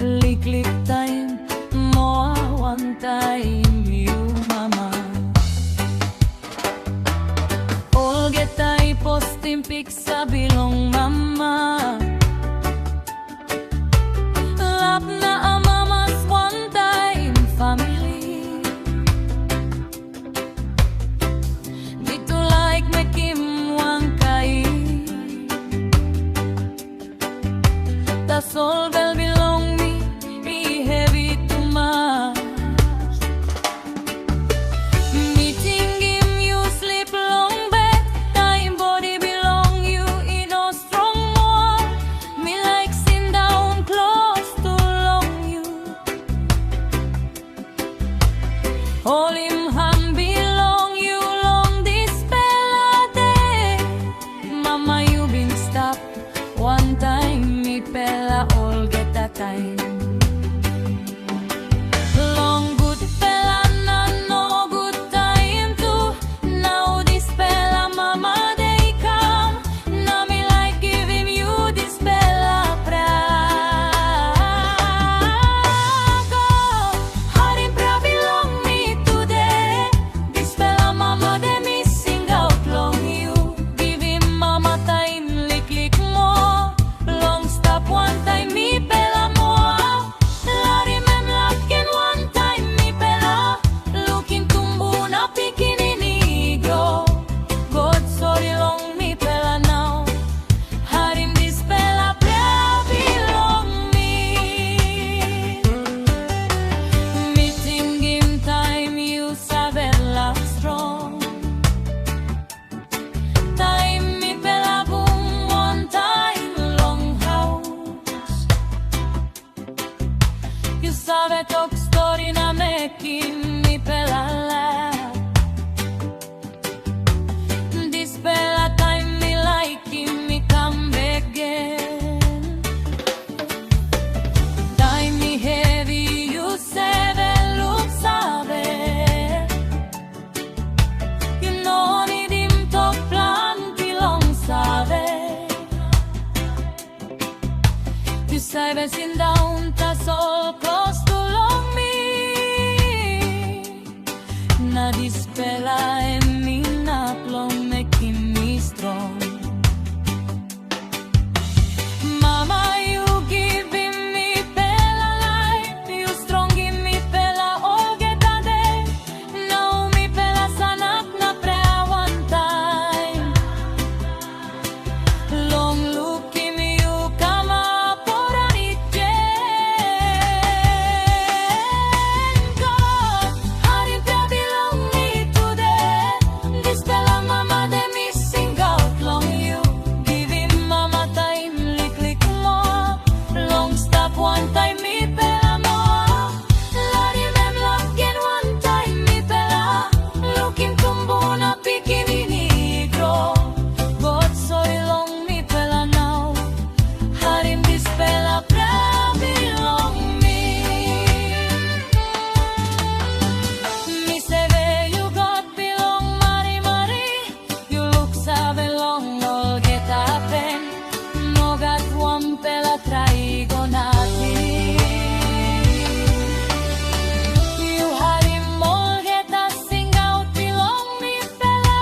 Lick time, more one time, you mama. All get I posting pics sa bilong mama. Lap na ang mama's one time family. Dito like may kimwang kai. That's all will belong me, be heavy too much. Meeting him, you sleep long bed. Time body belong you in a strong more. Me like sit down close to long you. Hold him hand belong you long this bella day. Mama you been stop one time, me pella all get a time. Long good fella na no good time too. Now this fella mama they come. Now me like giving you this fella prago. Harim pra belong me today. This fella mama they missing out long you. Give him mama time lick more. Long stop one time me pella more. Let him looking one time me pella. Looking tumbo na pikin grow. God sorry long me pella now. Harim this pella belong me. Meeting game time you sabe love strong. Time me pella boom one time long house. You sabe talk story na making me pella laugh. This pella time me like him, me come back again. Time me heavy, you sabe look sabe. You know need him talk plan belong sabe. You sabe sit down, that's all close to long me. Na this fella and me not long making me strong. Mama, you giving me fella life. You strong give me fella all get a day. Now me fella sanak na prayer one time. Long look in you come up for a God, how did that belong me today? This fella mama they missing out long you. Give him mama time lick more. Long stop one time me pella more. Let him looking one time me pella. Looking tumbo na pikin grow. God sorry long me pella now. Harim this fella belong me. Me say where you got belong mari mari. You look sabe long all get happen. No got one pella traigo nati. You harim all get a sing out belong me pella.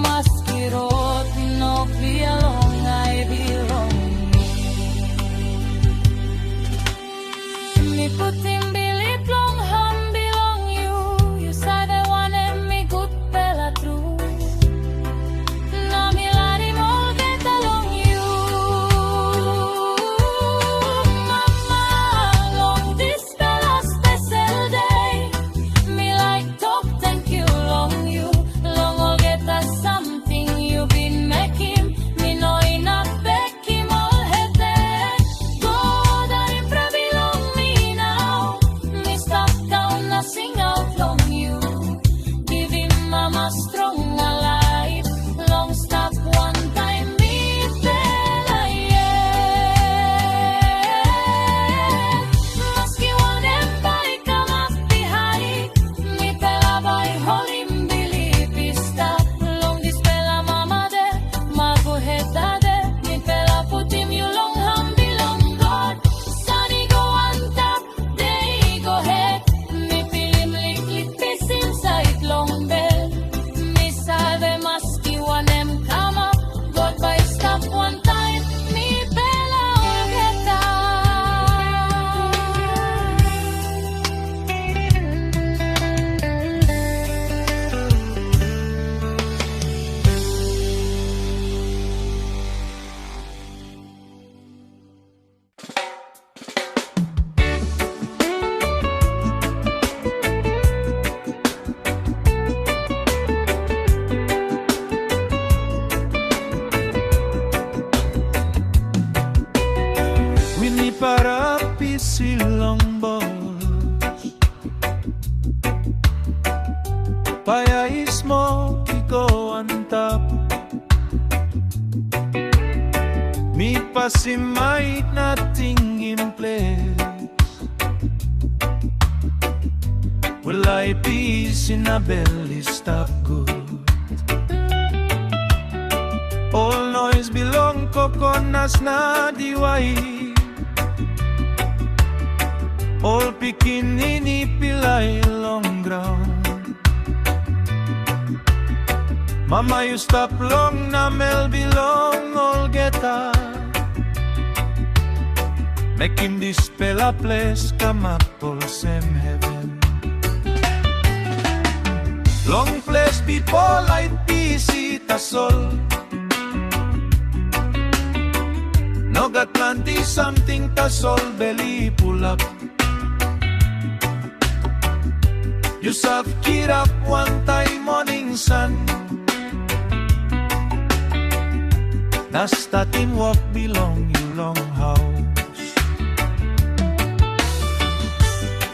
Maskirot no belong I belong me. Me put him billet long ham belong you. You said I wanted me good fella true. Now me let him all get along you. Mama, long this fella special day. Me like talk thank you long you. Long all get us something you been making. Me know enough back him all head there. God, I belong me now. Me stop down na sing out long you. Give him mama strong alive. Long stop one time me fella yeah. Maski one empire come up behind. Me fella by hold him believe he stop. Long this fella mama on top. Me passing might nothing in place. Will I peace in a belly stop good? All noise belong coconuts na diwai. All pikinini pilay long ground. Mama you stop long na mel belong all get up. Make him dispel a place come up all same heaven. Long place before light peace ita sol. No got plenty something ta sol belly pull up. You serve kid up one time morning sun. Nasta team walk belong you long house.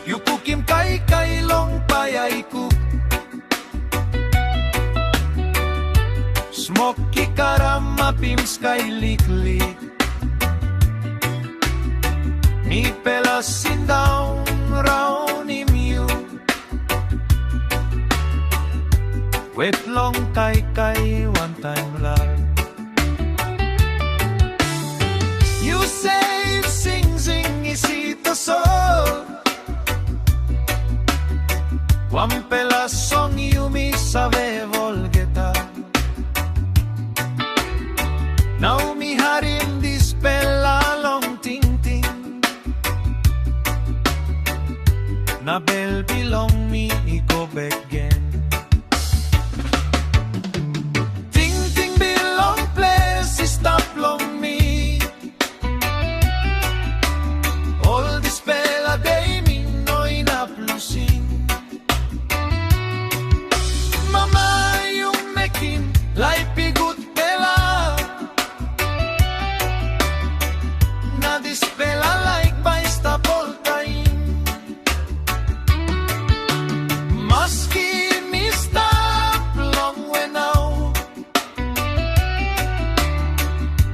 You cook him kay long payay cook. Smoky karama pims kay lik-lik. Me pela sit down round him you. Wait long kay one time love. You say sing isita soul. One pela song you me sabe volgeta. Now me harim this pela long ting ting. Na bell belong me go back again. Ting ting belong place stop long me. All this pela day me no enough losing. Mama you making life be good pela. Na this pela like by stop all time. Maski me stop long when now.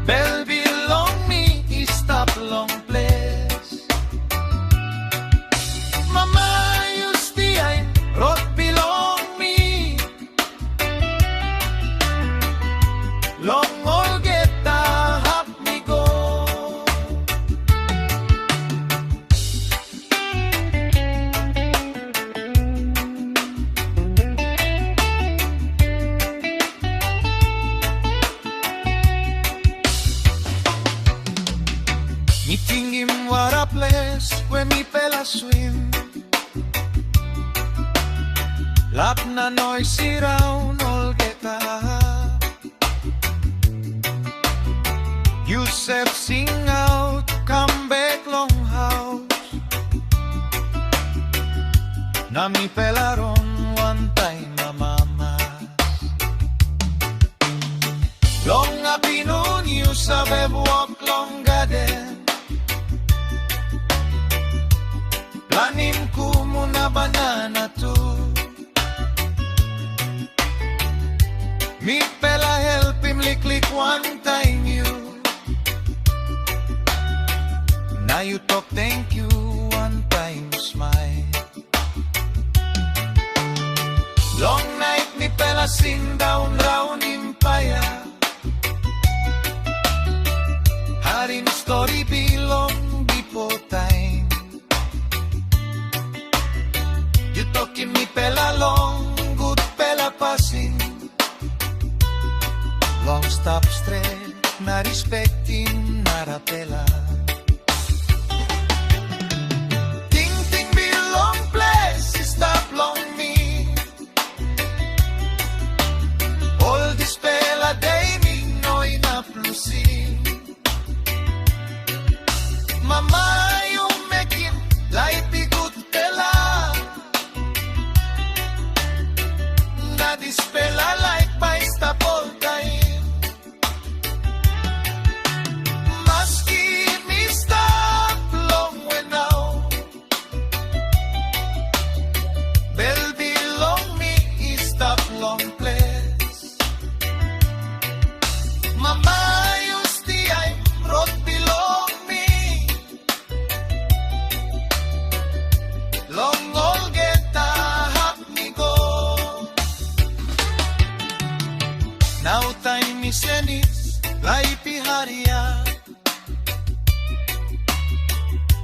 Bell belong me stop long place. Mama you stay road belong me. Long all get help me go. Meeting him what a place where me pela swim. Lap na noisy round all get up. Yusef sing out, come back long house. Na mi pelaron one time na mama. Long afternoon you sabe walk long garden. Planim ko muna banana too. Me pela help him lick one time you. Now you talk thank you one time smile. Long night me pela sing down round him paya. Harim story belong before time. You talking me pela long good pela passing. Long stop straight, na respecting narapela. Ting ting belong place, stop long me. All this pela day me no enough losing. Mama you making life be good pela. Na this pela like by stop all time. Maski Now time is senis, laipi haria.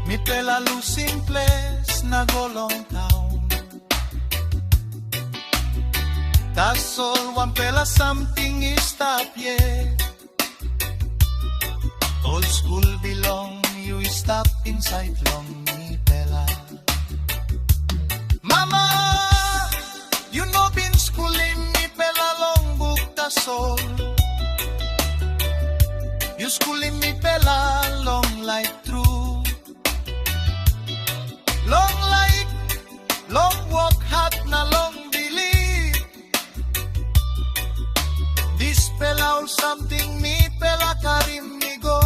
Mi pela losing place, nagolong town. That's all, one pela something is stop, yeah. Old school belong, you stop inside long, mi pela. Mama, you know been schooling, mi pela long book, that's all. You schooling mi pela long life through. Long like, long walk hard na long believe. This pela or something mi pela karim mi go.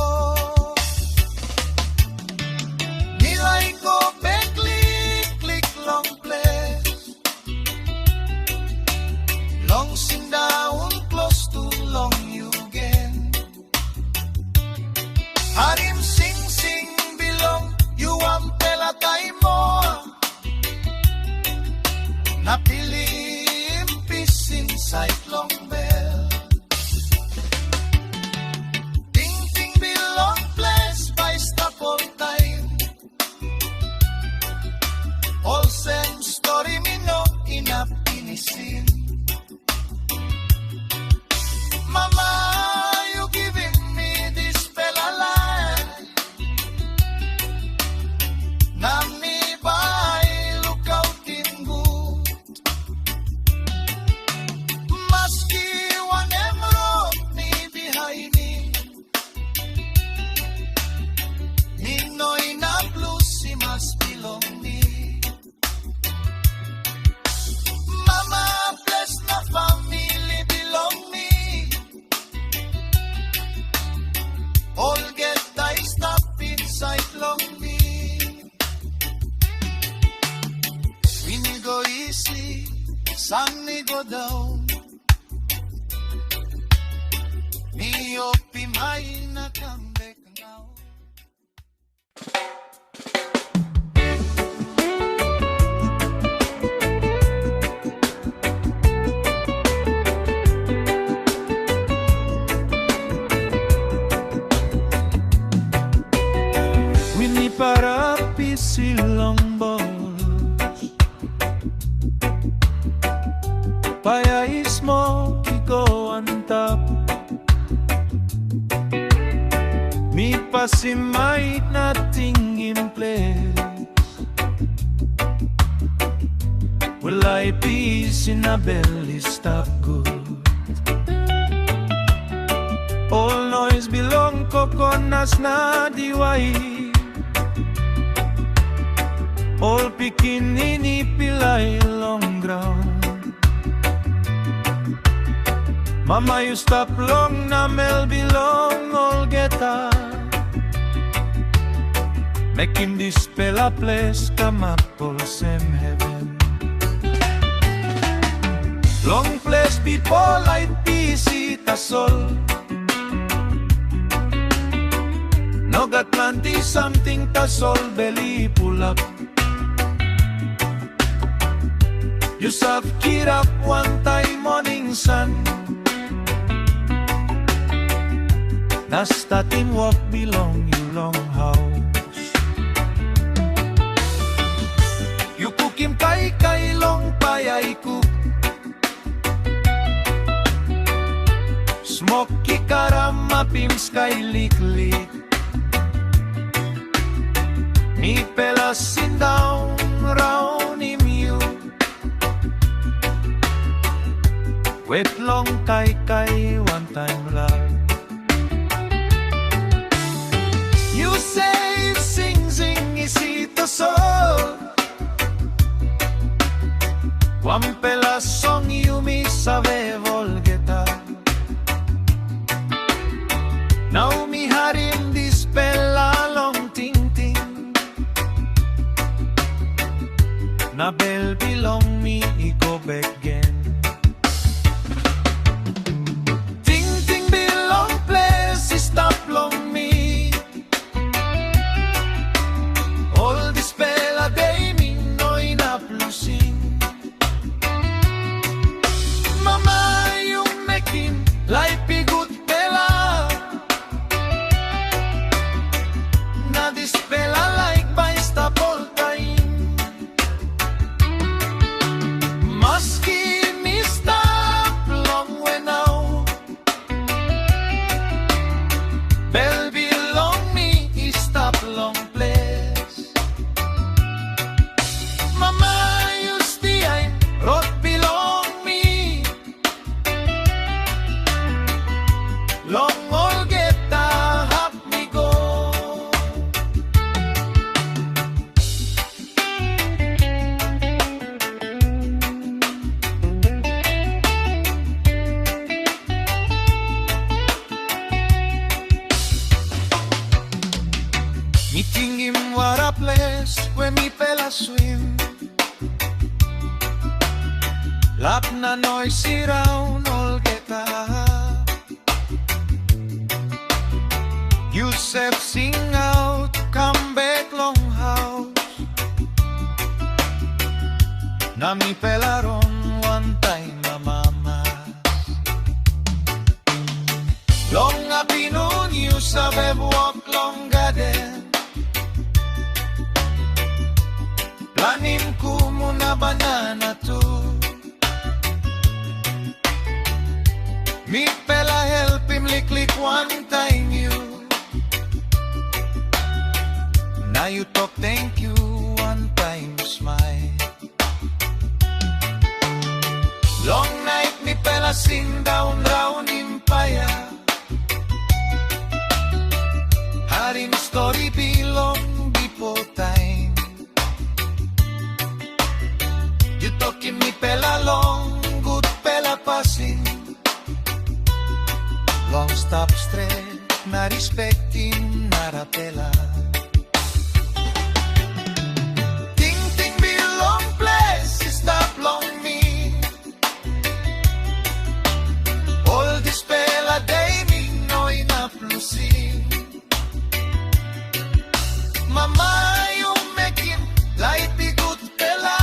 Nilay ko be click long place. Long sing down close to long you again. Harim sing belong, you am pela tayo mo. Napilim pisin sight long bell. Ting belong place by stop all time. All same story me no enough inisin. Mama, you giving me this pela life. Nami bay look out in good. Maski one emerald me behind me. Ninoy na blue si mas belong me. Mama bless na family belong me. All get die stop inside long me. We need go easy, some need go down. Me opi may na come back now. Winnie para pisilang balls. Paya ismo go on top. Mi pasimay nothing in place. Will I peace in a belly stop good? All noise belong coconuts na diwai. All pikinini pilay long ground. Mama, you stop long na mel belong all get up. Making this pela place come up all same heaven. Long place before light peace it a soul. No got plenty something to solve belly pull up. You serve kid up one time morning sun. Nasta team walk belong you long house. You cook him kay long payay cook. Smoky karama pims kay lik-lik. Me pela sit down round him you. Wait long kay one time love. You say sing isito soul. Wampela song you mi sabe volgeta. Now mi harim this pela long ting. Na bel belong me go back again. Ting belong place stop long me. All this pela day me no enough losing. Mama nanoy siraw nolgeta Yusef sing out, come back long house Nami pelaron one time mama Long apinon you sa walk long garden Planim ko muna banana to Me pela help him lick one time you Now you talk thank you one time smile Long night me pela sing down round impaya Harim story belong before time You talking me pela long good pela passing Long stop straight na respecting narapela Ting ting belong place stop long me All this pela day me no enough lucing Mama you making life be good pela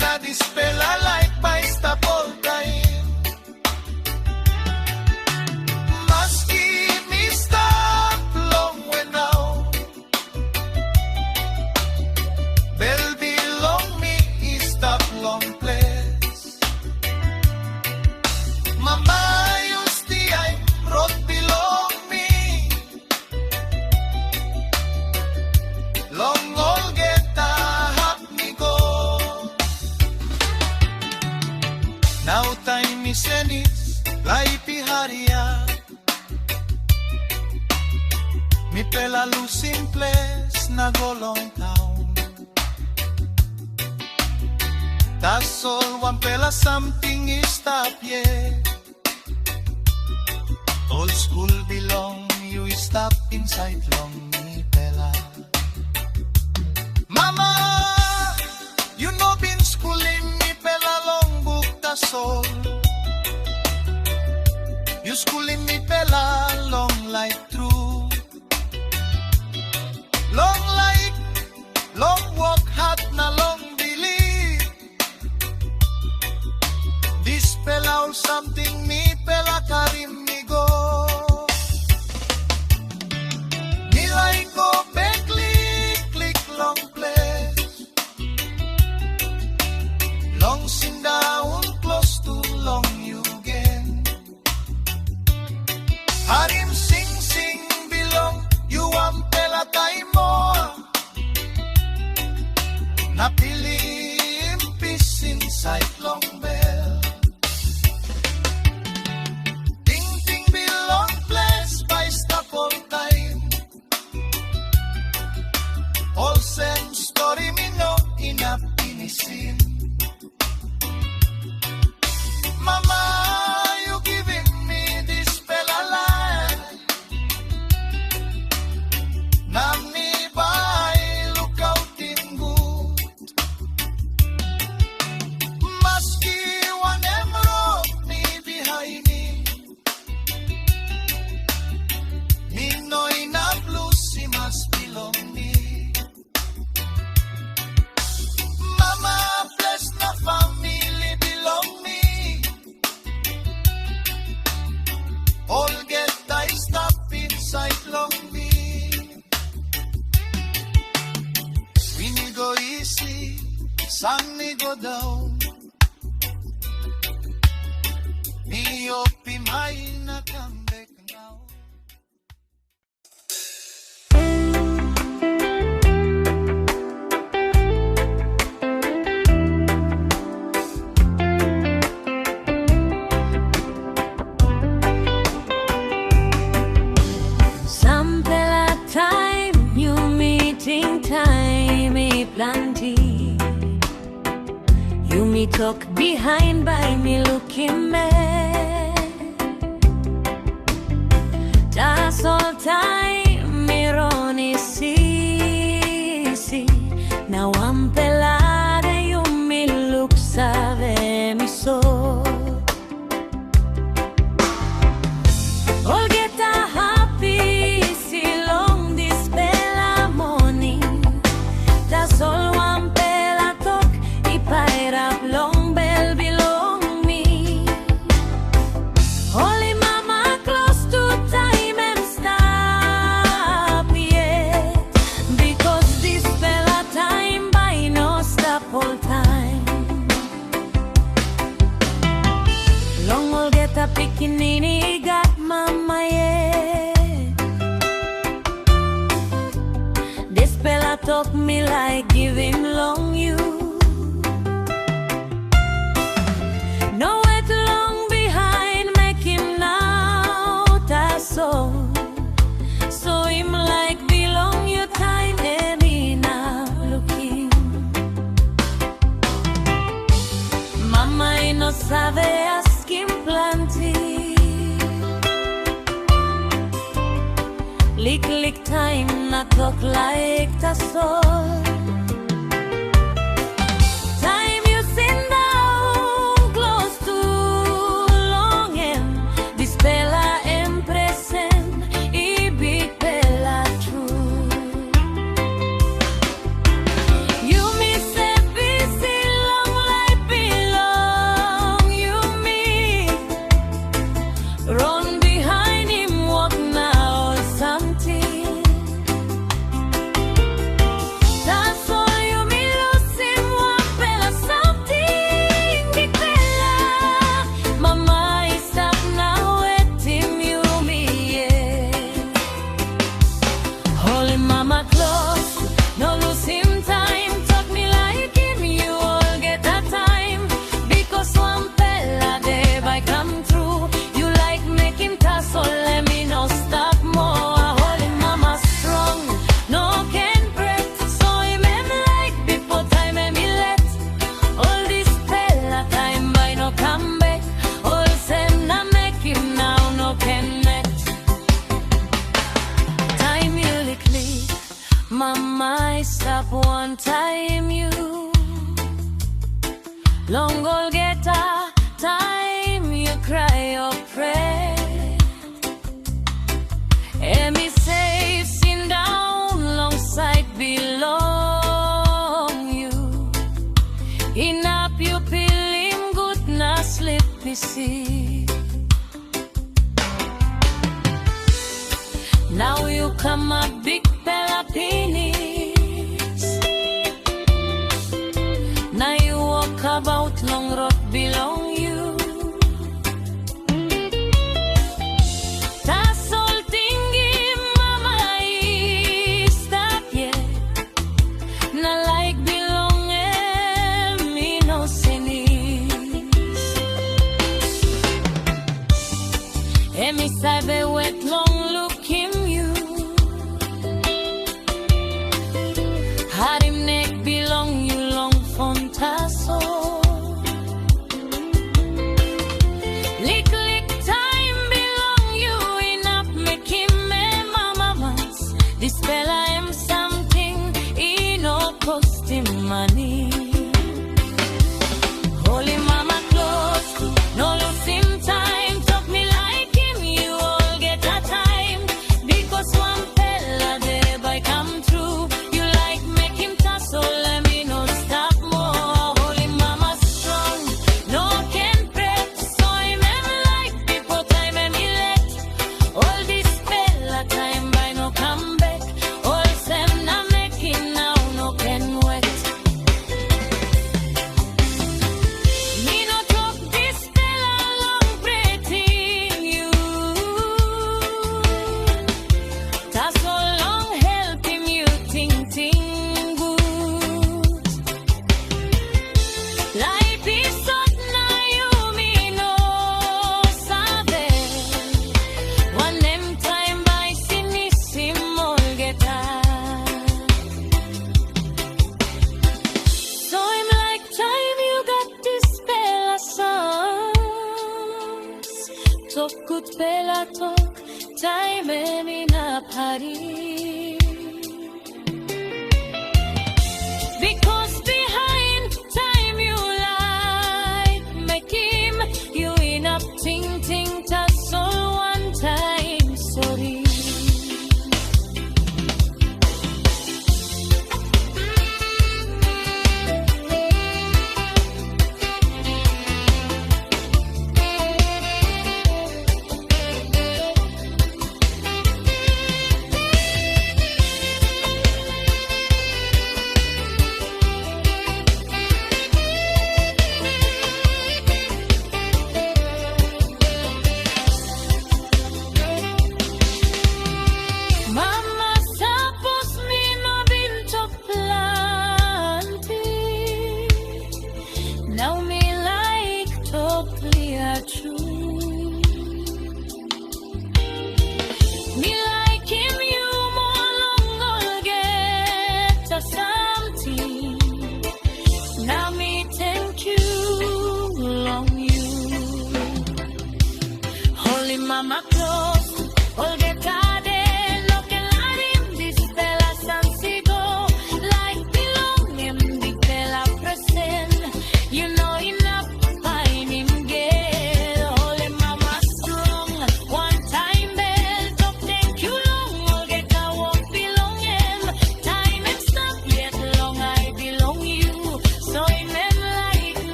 Na this pela like by stop all time Now time is senis, life haria Mi pela losing place na golong town That's all one pela something is stop yeah Old school belong, you stop inside long mi pela Mama, you know been schooling me pela long book the soul You schooling me pela long like true Long like, long walk hard na long believe This pela or something me pela karim me go Nilay ko be click long place Long sin down close to long you again Harim sing belong you am pela time more Napilim pisin inside long bell Ting belong place by stop all time All same story me no enough inisin Mama, you giving me this pela life Nami by look out in good Maski one emerald me behind me no enough Lucy must belong me Mama bless na family belong me All get I stop inside long me We need go easy, sun me go down Me opi my na come back now Some pela time, you meeting time, me plenty. You me talk behind by me looking mad. That's all time, me run see. Now I'm pelada, you soul. All get a happy, see long this bella morning. That's all one bella talk, ipair up long bell belong me. Holy mama close to time and stop, yeah. Because this bella time by no stop all time. Long all get a pickinini got mama, yeah. This bella talk me like give him long you. Nowhere too long behind, make him now that's all. So him like belong your time, and he now looking. Mama no sabe ask him plenty. Lick time na talk like that's all. Time you sit down close to long him. This bella em present, I big bella true. You me say busy long life belong you me. Run behind him, walk now something. That's all you me lose him, walk bella something. Big bella, mama is stop now with him, you me, yeah. Holy mama close, no lose him time. Talk me like him, you all get that time. Because one bella day by come through, you like make him tussle, let me no stop more. Holy mama strong, no can break. So him like before time and me let. All this bella time by no come back. All same na make him now no connect. Time you lick, mama I stop one time you. Long all get a time you cry or pray. And me safe sit down long side belong you. In up you feel him good na sleepy see. Now you come a big bella penis. Now you walk about long road belong you. That's all thingy mama is stop, yeah. Na like belong me no sinis. Me sabe wet long look him you. Had him neck belong you long from tasso. Lick time belong you enough make him me mama mas. This fella am something he no cost him money. Holy mama close to no lose him time. Talk me like him, you all get that time. Because one fella there by come through, you like make him tussle, let me no stop more. Holy mama strong, no can break. So him like before time and me let. All this fella time by no come back. All same na make him now no can wait. Me no talk this fella long prating you. That's all long help him you think good. Life is up now you me no sabe. One them time by sinissimo get out. So him like time you got this bella songs. Talk good bella talk, time in a party. Because behind time you like make it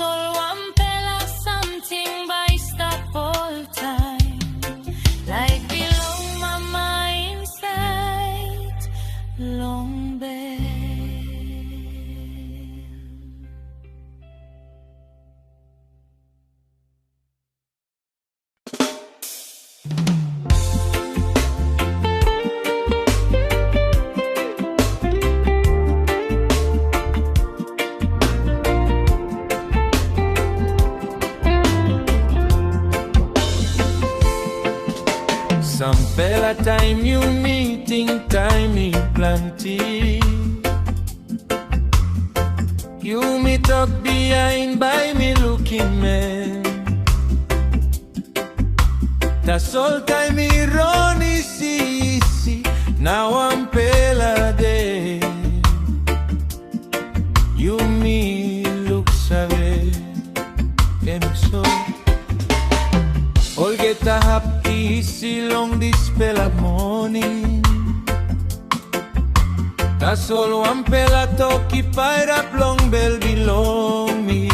all one pela something by stop all time. Like below mama inside long bed. Some fella time you meeting, time in plenty. You me talk behind by me looking man. That's all time me run easy. Now I'm pela day. You me look sabe. So all get a happy, see long this pela morning. That's all one pela talkie pied up long bell belong me.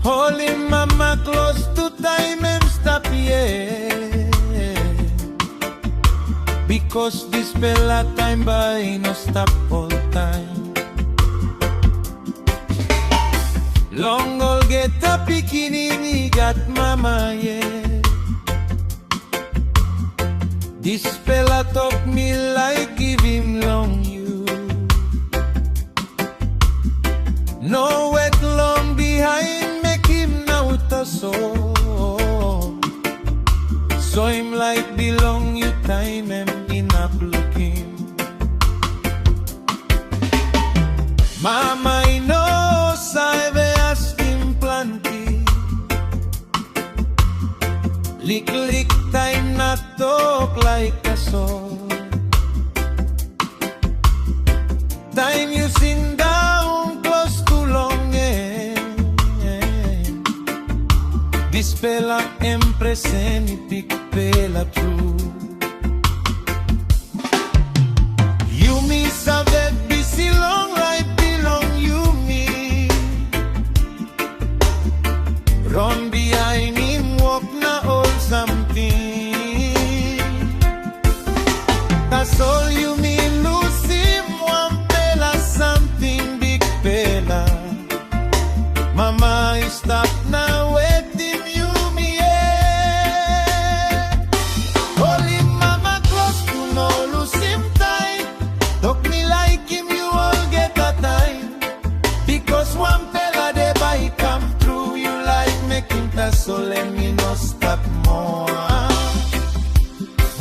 Holy mama close to time and stop yeah. Because this pela time by no stop all time. Long all get a bikini, got mama, yeah. This fella talk me like give him long you. No wet long behind, make him now to so him like belong you time him in up looking. Mama, I know, I've plenty. Lick time not talk like a soul. Time you sit down close to long This pela empresen big pela true. You miss a busy long life belong you me. Run behind him, walk na all something. That's all you mean, lose him, one pela something, big pela. Mama, you stop now, waiting you me, yeah. Hold him, mama, close to no lose him time. Talk me like him, you all get a time. Because one pela they buy come through you like making pass, so let me no stop more.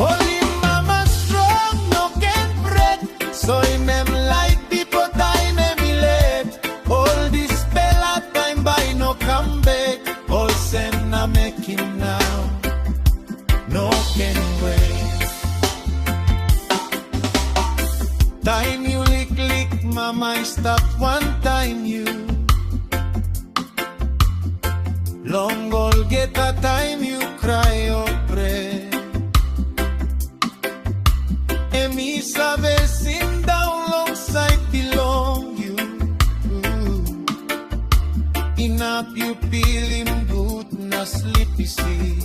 Holy mama strong, no can bread, so him like people time me late. All this pela time by no come back, all send na make him now, no can wait. Time you lick, mama stop one time you. Long all get a time you cry or pray. Emi sabe sit down long side belong you. Enough you feeling good na sleepy see.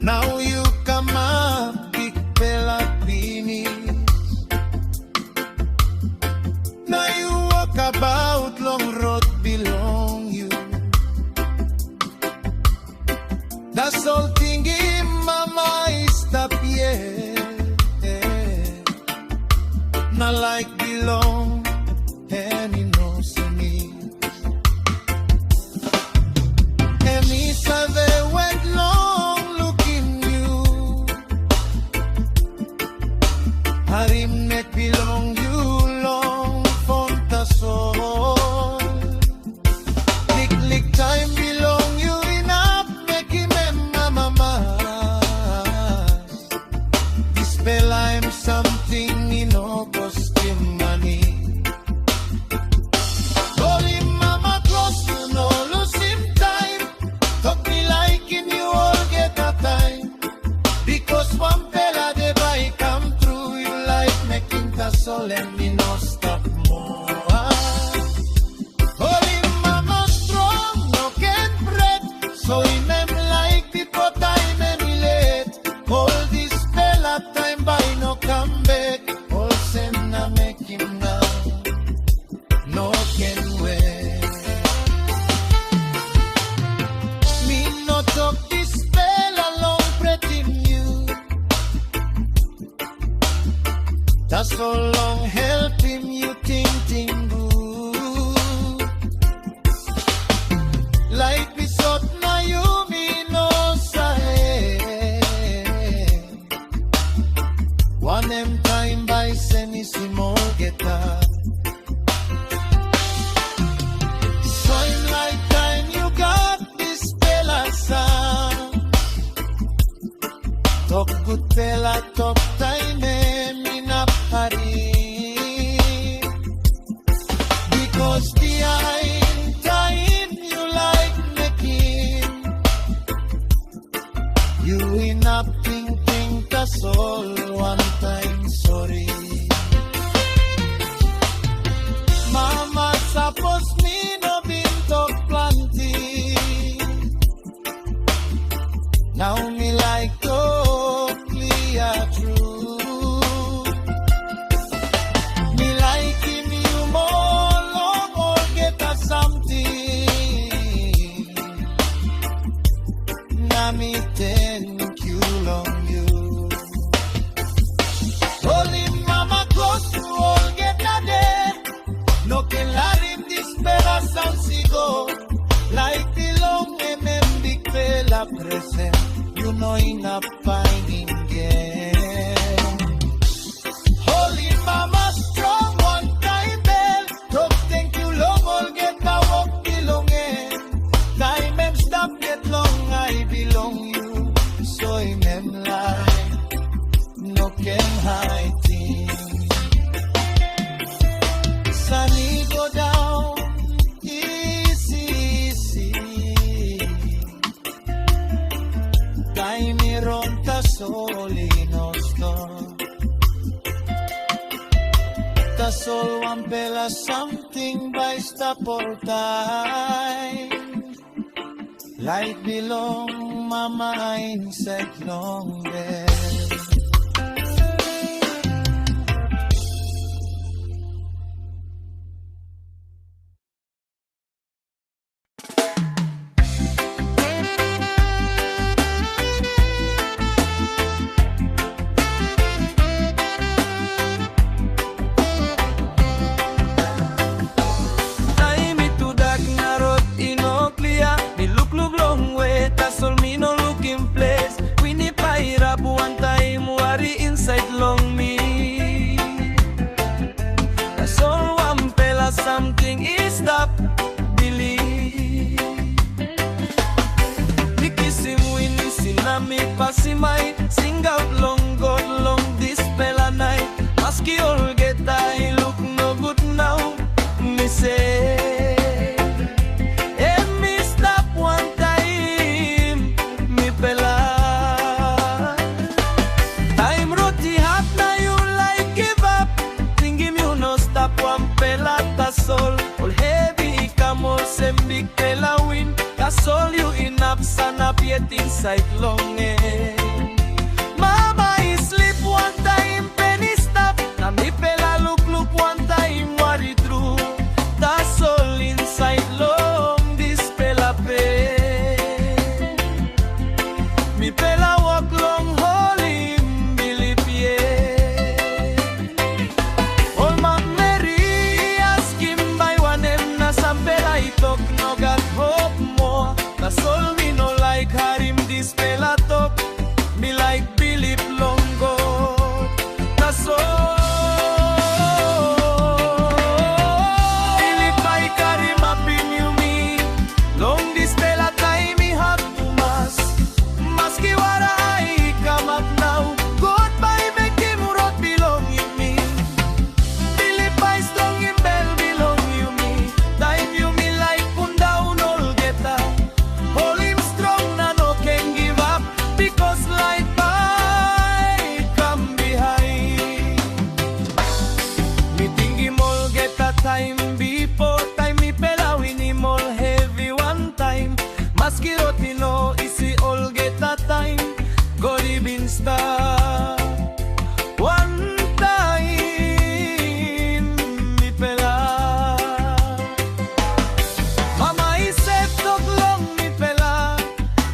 Now you come up big pela beanies. Now you walk about long road belong you. That's all thinking mama is stop yeah. Not like belong and he knows me. And he said they went long looking you. Harim neck belong you long soul. Lick time belong you enough, make him mama. This fella I'm something he no cost him money. Call him mama close to no lose him time. Talk me like him you all get a time. Because one fella they buy come through you like making the soul and me no stop more. so long help him you ting good. Like bisot na yumi no sae. One em time by senisimo geta. So in lifetime you got this fella son. Talk good fella, talk time because behind time you like making you in a think that's all one time sorry. Mama suppose me no been talk plenty. Now me like talk clear true. Me thank you long you. Holding mama close to all get a day. No can let him despair and sigo. Like the long big fella present. You know in a finding game. Holding mama strong one time bell. Talk thank you long all get a walk belong in. Time and stop get long I belong you. So I'm like no can hide it. Sunny go down easy, easy. Time ronta soli no stop. Ta sol one bella something by stop or time. Like belong mama inside long bed. Something is stop believe. The kissing wind is in a me passing my sing out long God long this spell night. Maski all get I look no good now. Me say and me stop one time me pela. Time roti hot now you like give up. Thinking you no stop one pela. Soul, all heavy come all same big fella win. That's all you in up, sun up yet inside long Mama is sleep one time, penny stop. Now me fella look one time, what it through. That's all inside long, this fella pay. Me fella walk long, hold him, believe yeah. All my I talk no got hope more. That's all me no like her him this fella talk. Me like Philip Longo. That's all. Philip I carry him up in you me. Long this fella time me have to mask. Maski wara I come up now. Goodbye make him rot belong you me. Philip I strong in bell belong you me. Time you time before time me pela win him all heavy one time. Maski rotino isi all get a time. Godi bin star one time me pela. Mama is safe talk long me pela.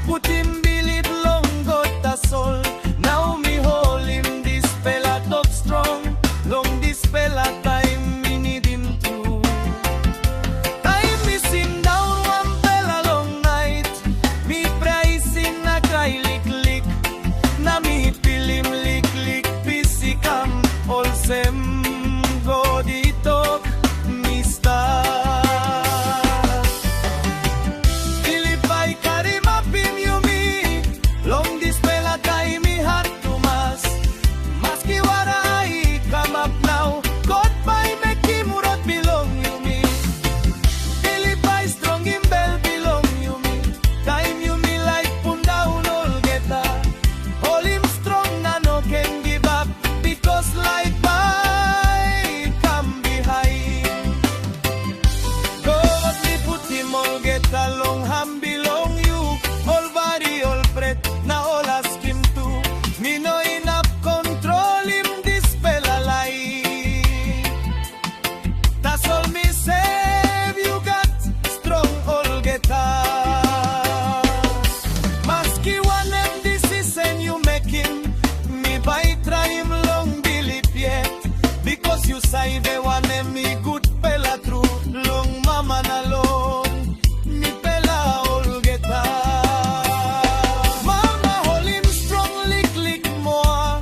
Put him believe long got a soul. Now me hold him this pela talk strong. Long this pela time me need him too. Time me sing down one pela long night. Me price in a cry lick lick. Na me feel him lick lick. Pisi come all sem go di talk me start. Pilipay karim apim you me. Long this pela time me had to mass. Maski warai come up now. Goodbye make him urot belong you me. Pilipay strong him bell belong you me. Time you me like pun down all geta. Hold him strong na no can give up. Because like by come behind. God me put him all get along ham belong you. All body all breath na all ask him to. Me no enough control him this fella lie. That's all me save you got strong all get up. Maski one them this is and you make him. Me by try him long believe yet. Because you say they want me good fella true. Long mama na long. Me fella all get up. Mama hold him strong lick lick more.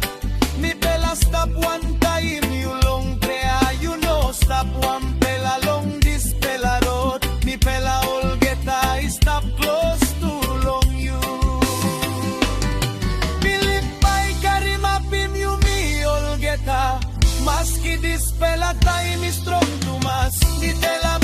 Me fella stop one time you long prayer. You know stop one fella long this fella road. Me fella all get stop close to long you. Pilipay karim apim you me all get Maski this fella time is strong to mas. Di tela